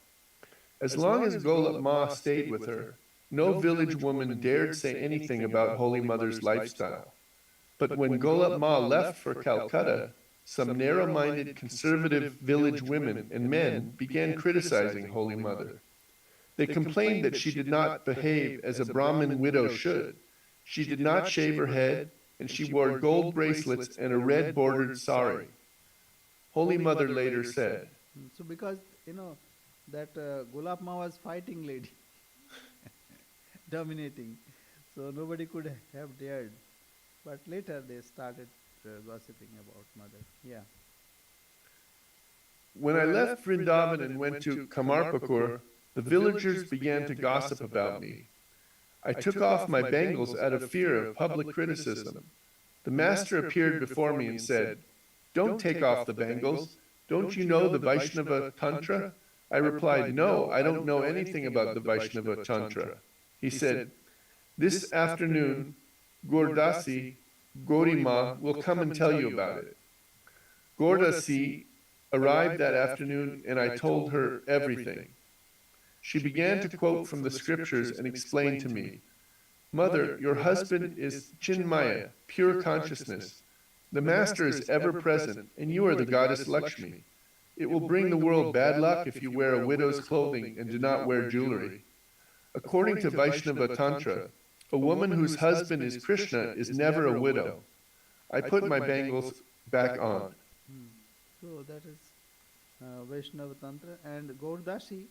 As long as Golap Ma stayed with her, no village woman dared say anything about Holy Mother's lifestyle. But when Golap Ma left for Calcutta, some narrow-minded conservative village women and men began criticizing Holy Mother. They complained that she did not behave as a Brahmin widow should. She did not shave her head, and she wore gold bracelets and a red bordered sari. Holy Mother later said, So because that Gulab Ma was fighting lady, dominating, so nobody could have dared. But later they started gossiping about mother. Yeah. when I left Vrindavan and went to Kamarpakur, the villagers began to gossip about me. I took off my bangles out of fear of public criticism. The master appeared before me and said, "Don't take off the bangles. Don't you know the Vaishnava Tantra?" I replied, "No, I don't know anything about the Vaishnava Tantra." He said, "This afternoon, Gordasi, Gorima will come and tell you about it." Gordasi arrived that afternoon and I told her everything. She began to quote from the scriptures and explain to me, "Mother, your husband is Chinmaya, pure consciousness. The Master is ever present, and you are the goddess Lakshmi. It will bring the world bad luck if you wear a widow's clothing and do not wear jewelry. According to Vaishnava Tantra, a woman whose husband is Krishna is never a widow." I put my bangles back on. So that is Vaishnava Tantra. And Gaurdasi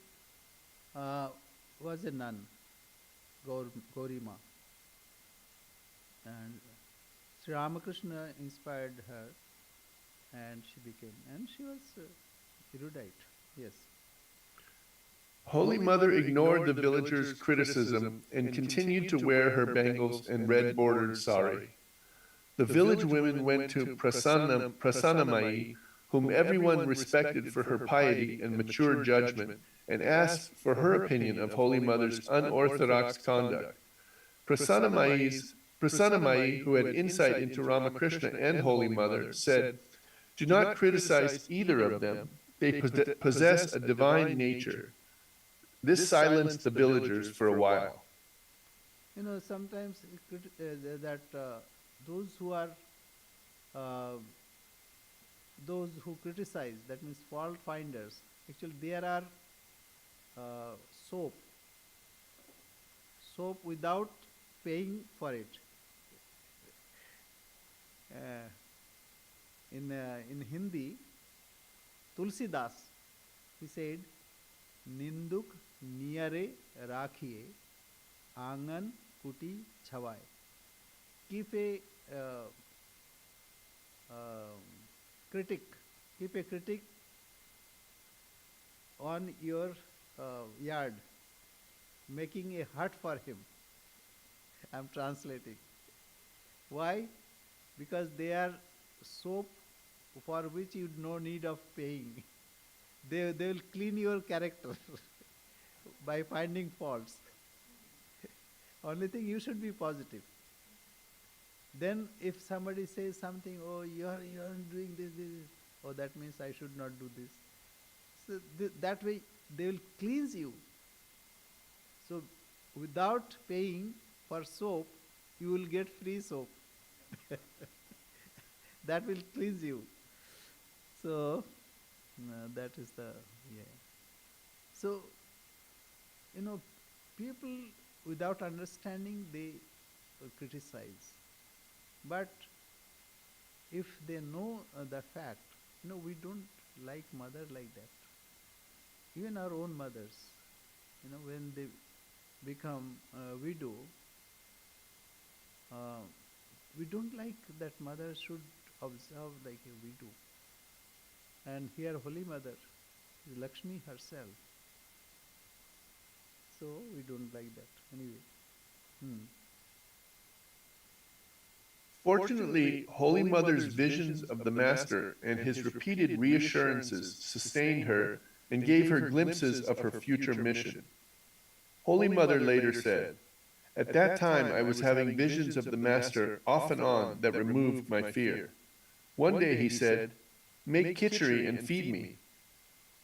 was a nun, Gaurima. And Sri Ramakrishna inspired her and she was erudite, yes. Holy Mother ignored the villagers' criticism and continued to wear her bangles and red bordered sari. The village women went to Prasanamai, whom everyone respected for her piety and mature judgment, and asked for her opinion of Holy Mother's unorthodox conduct. Prasanamai, who had insight into Ramakrishna and Holy Mother, said, "Do not criticize either of them. They possess a divine nature." This silenced the villagers for a while. Sometimes those who are those who criticize, that means fault finders, actually there are soap without paying for it. In Hindi, Tulsidas, he said, "Ninduk niyare rakhiye, angan kuti chhawaye." Keep a critic on your yard, making a hut for him. I am translating. Why? Because they are soap for which you no need of paying. They will clean your character by finding faults. Only thing, you should be positive. Then if somebody says something, "Oh, you are doing this, oh, that means I should not do this." So that way they will cleanse you. So without paying for soap, you will get free soap. That will cleanse you. So that is the, yeah. So, people without understanding, they criticize. But if they know the fact, we don't like mother like that. Even our own mothers, when they become a widow, we don't like that mother should observe like a widow. And here Holy Mother is Lakshmi herself. So we don't like that anyway. Fortunately, Holy Mother's visions of the Master and his repeated reassurances sustained her and gave her glimpses of her future mission. Holy Mother later said, "At that time I was having visions of the Master off and on that removed my fear. One day he said, 'Make khichdi and feed me.'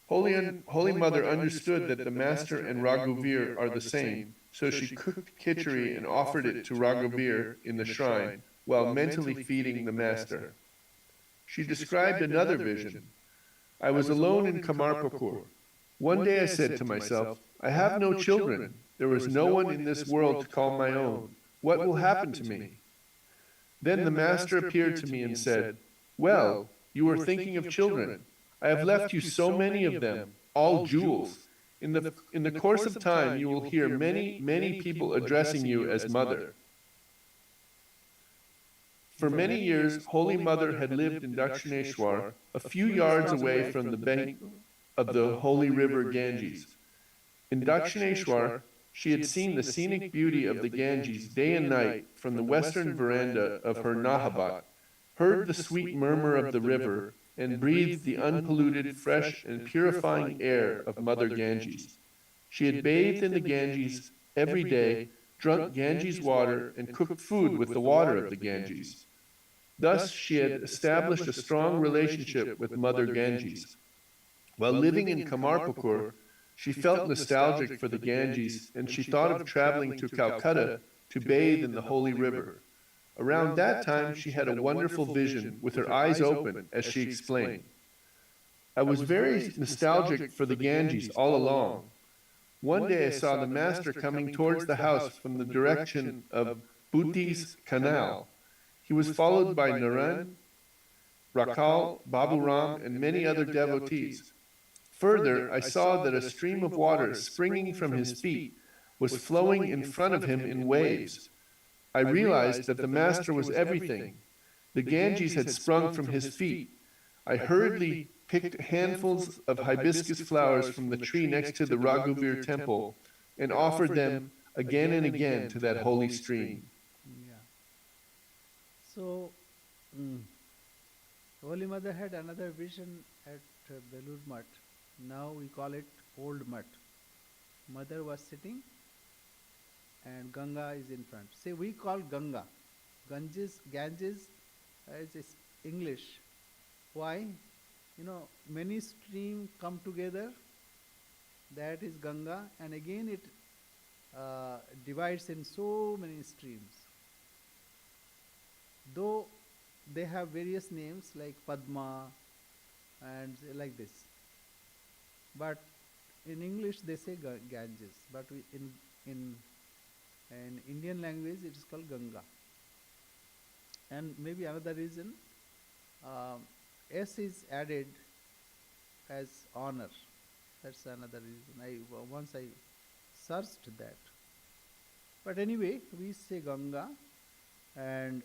Holy Mother understood that the Master and Raghuvir are the same, so she cooked khichdi and offered it to Raghuvir in the shrine, while mentally feeding the Master. She described another vision. I was alone in Kamarpakur. One day I said to myself, 'I have no children. There is no one in this world to call my own. What will happen to me?' Then the master appeared to me and said, "Well, you are thinking of children. I have left you so many of them, all jewels. In the course of time, you will hear many, many people addressing you as mother." For many years, Holy Mother had lived in Dakshineshwar, a few yards away from the bank of the holy river Ganges. In Dakshineshwar, she had seen the scenic beauty of the Ganges day and night from the western veranda of her Nahabat, heard the sweet murmur of the river, and breathed the unpolluted, fresh, and purifying air of Mother Ganges. She had bathed in the Ganges every day, drunk Ganges water, and cooked food with the water of the Ganges. Thus, she had established a strong relationship with Mother Ganges. While living in Kamarpukur, she felt nostalgic for the Ganges, and she thought of traveling to Calcutta to bathe in the holy river. Around that time, she had a wonderful vision with her eyes open, as she explained. "I was very nostalgic for the Ganges all along. One day I saw the master coming towards the house from the direction of Bhuti's canal. He was followed by Naran, Rakal, Babu Ram, and many other devotees. Further, I saw that a stream of water springing from his feet was flowing in front of him in waves. I realized that the master was everything. The Ganges had sprung from his feet. I hurriedly picked handfuls of hibiscus flowers from the tree next to the Raghuvir temple and offered them again and again to that holy stream." Yeah. So, Holy Mother had another vision at Belur Mutt. Now we call it Old Mutt. Mother was sitting and Ganga is in front. Say we call Ganga. Ganges is English. Why? Many streams come together. That is Ganga, and again it divides in so many streams. Though they have various names like Padma and like this, but in English they say Ganges, but in Indian language it is called Ganga. And maybe another reason, S is added as honor. That's another reason. Once I searched that. But anyway, we say Ganga, and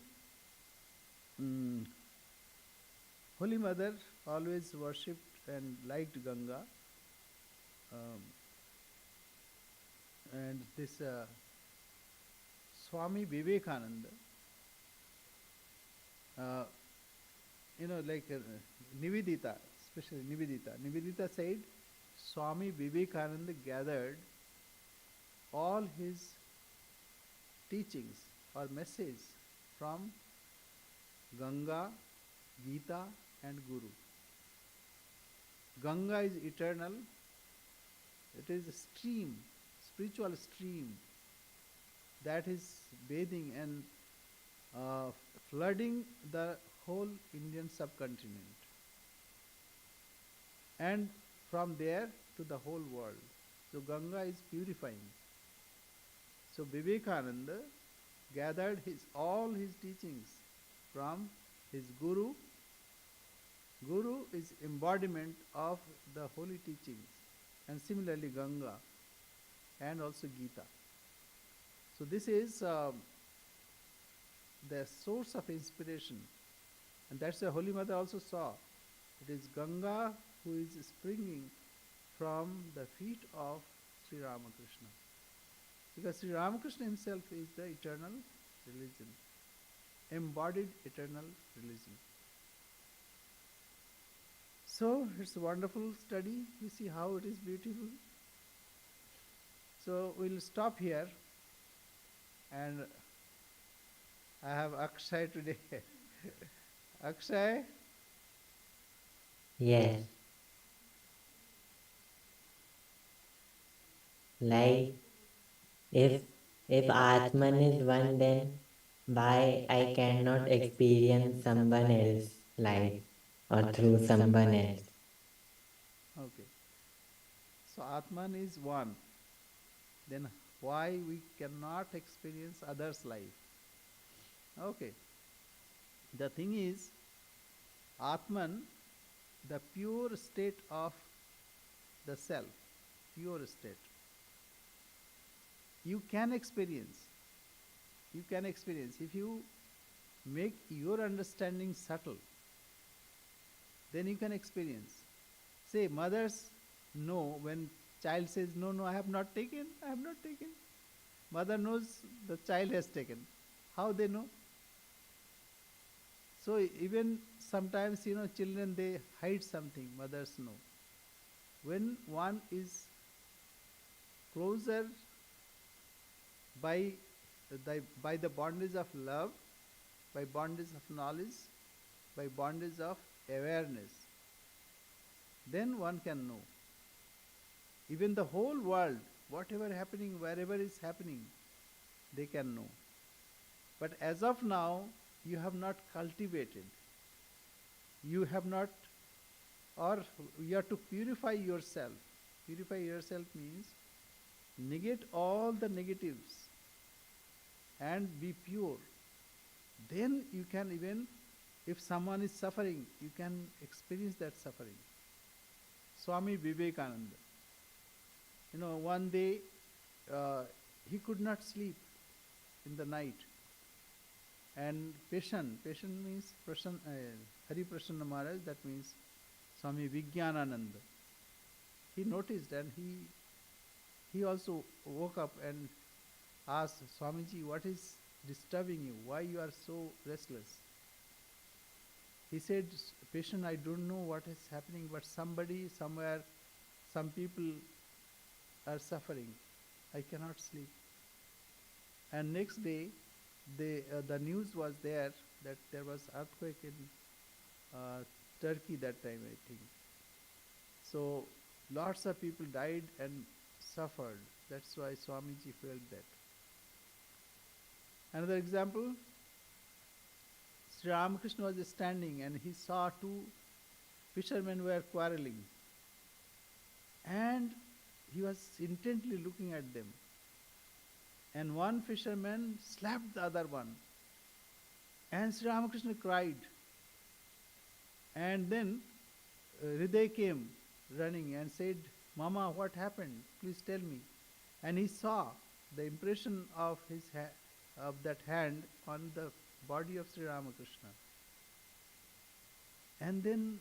Holy Mother always worshipped and liked Ganga. And this Swami Vivekananda, like Nivedita, especially Nivedita. Nivedita said Swami Vivekananda gathered all his teachings or message from Ganga, Gita and Guru. Ganga is eternal. It is a stream, spiritual stream that is bathing and flooding the whole Indian subcontinent, and from there to the whole world. So Ganga is purifying. So Vivekananda gathered all his teachings from his Guru. Guru is embodiment of the holy teachings, and similarly Ganga and also Gita. So this is the source of inspiration, and that's why Holy Mother also saw. It is Ganga who is springing from the feet of Sri Ramakrishna, because Sri Ramakrishna himself is the eternal religion, embodied eternal religion. So it's a wonderful study. You see how it is beautiful. So we'll stop here, and I have Akshay today. Akshay? Yes. Like if Atman is one, then why I cannot experience someone else life or through someone else? Okay. So Atman is one. Then why we cannot experience others' life? Okay. The thing is, Atman, the pure state of the self, pure state, you can experience. You can experience. If you make your understanding subtle, then you can experience. Say, mothers know when child says, no, no, I have not taken, I have not taken. Mother knows the child has taken. How they know? So even sometimes, children, they hide something, mothers know. When one is closer by the bondage of love, by bondage of knowledge, by bondage of awareness, then one can know. Even the whole world, whatever happening, wherever is happening, they can know. But as of now, you have not cultivated. You have not, or you have to purify yourself. Purify yourself means negate all the negatives and be pure. Then you can, even if someone is suffering, you can experience that suffering. Swami Vivekananda, one day he could not sleep in the night. And patient means Hari Prasanna Maharaj, that means Swami Vijnanananda. He noticed, and he also woke up and asked, Swamiji, what is disturbing you? Why you are so restless? He said, patient, I don't know what is happening, but somebody, somewhere, some people are suffering. I cannot sleep. And next day, the news was there that there was earthquake in Turkey that time, I think. So lots of people died and suffered. That's why Swamiji felt that. Another example, Sri Ramakrishna was standing and he saw two fishermen were quarreling. And he was intently looking at them. And one fisherman slapped the other one. And Sri Ramakrishna cried. And then Hriday came running and said, Mama, what happened? Please tell me. And he saw the impression of of that hand on the body of Sri Ramakrishna. And then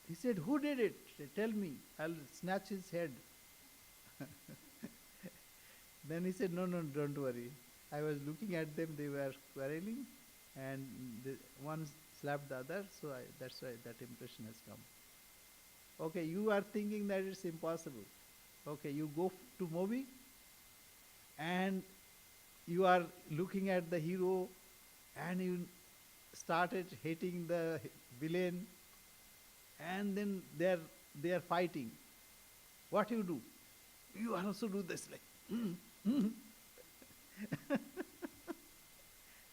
he said, who did it? Tell me. I'll snatch his head. Then he said, no, don't worry. I was looking at them, they were quarreling, and one slapped the other, so that's why that impression has come. Okay, you are thinking that it's impossible. Okay, you go to movie, and you are looking at the hero, and you started hating the villain, and then they are fighting. What you do? You also do this like,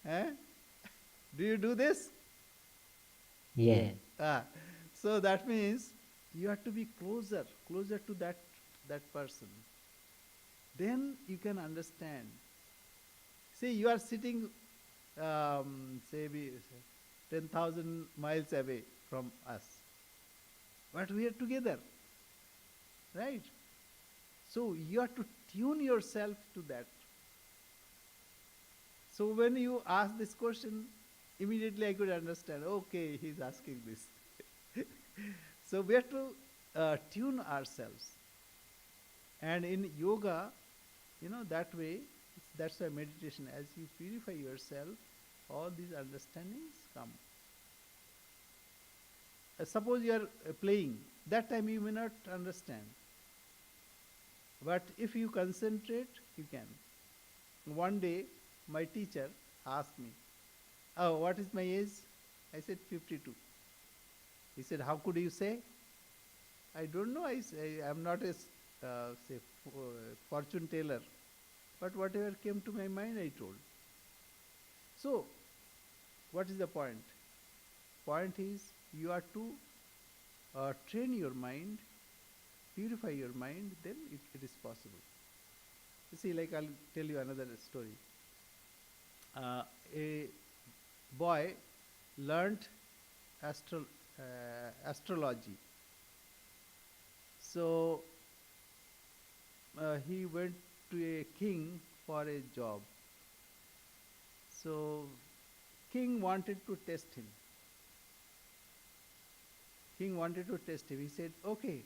eh? Do you do this? Yes. So that means you have to be closer to that person. Then you can understand. See, you are sitting, say 10,000 miles away from us, but we are together, right? So you have to tune yourself to that. So when you ask this question, immediately I could understand, okay, he's asking this. So we have to tune ourselves. And in yoga, that way, that's why meditation, as you purify yourself, all these understandings come. Suppose you are playing, that time you may not understand. But if you concentrate, you can. One day, my teacher asked me, oh, what is my age? I said 52. He said, how could you say? I don't know, I am not a fortune teller. But whatever came to my mind, I told. So, what is the point? Point is, you are to train your mind, purify your mind, then it is possible. You see, like I'll tell you another story. A boy learnt astrology. So he went to a king for a job. So king wanted to test him. King wanted to test him. He said, "Okay,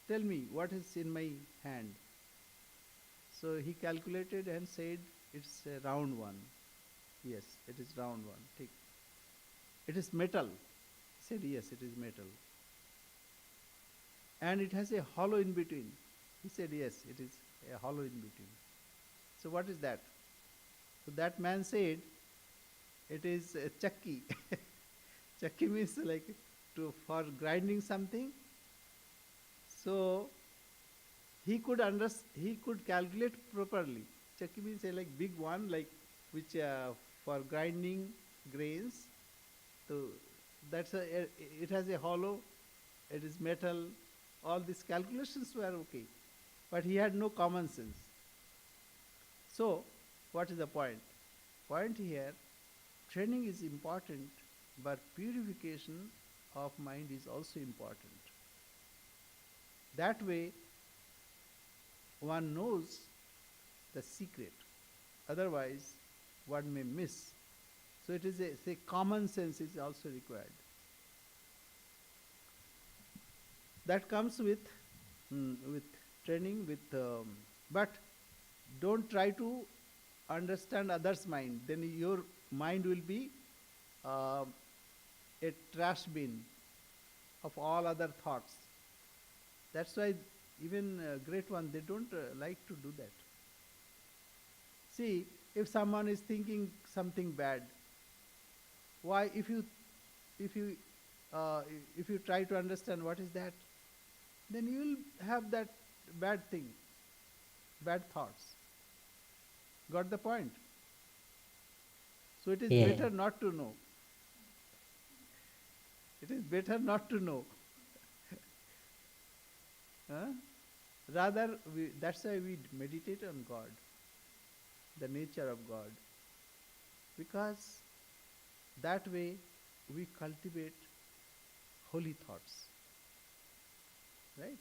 tell me what is in my hand." So he calculated and said, "It's a round one." "Yes, it is round one." Take. "It is metal." He said, "Yes, it is metal." "And it has a hollow in between." He said, "Yes, it is a hollow in between." "So what is that?" So that man said, "It is a chakki." Chakki means like for grinding something. So he could calculate properly. Chakki means a like big one, like which for grinding grains. So it has a hollow, it is metal. All these calculations were okay, but he had no common sense. So, what is the point? Point here, training is important, but purification of mind is also important. That way, one knows the secret. Otherwise, one may miss. So it is a common sense is also required. That comes with training, but don't try to understand others' mind. Then your mind will be uh, a trash bin of all other thoughts. That's why even great ones, they don't like to do that. See, if someone is thinking something bad, why if you uh, if you try to understand what is that, then you will have that bad thing, bad thoughts. Got the point? So it is Yeah. better not to know. It is better not to know. Huh? Rather, that's why we meditate on God, the nature of God, because that way we cultivate holy thoughts. Right?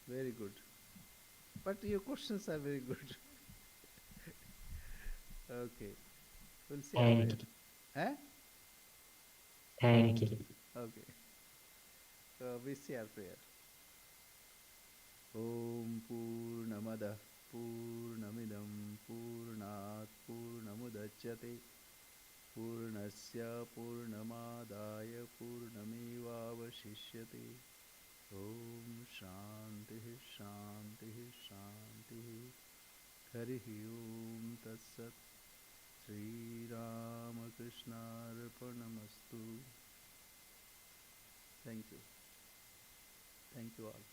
Very good. But your questions are very good. Okay. We'll say our prayer. Thank you. Eh? Thank you. Okay. We say our prayer. Om Purnamada Purnamidam Purnat Purnamudachyate Purnasya Purnamadaya Purnamevavashishyate. Om Shanti Shanti Shanti. Harihi Om Tatsat. Sri Ramakrishna Arpanamastu. Thank you. Thank you all.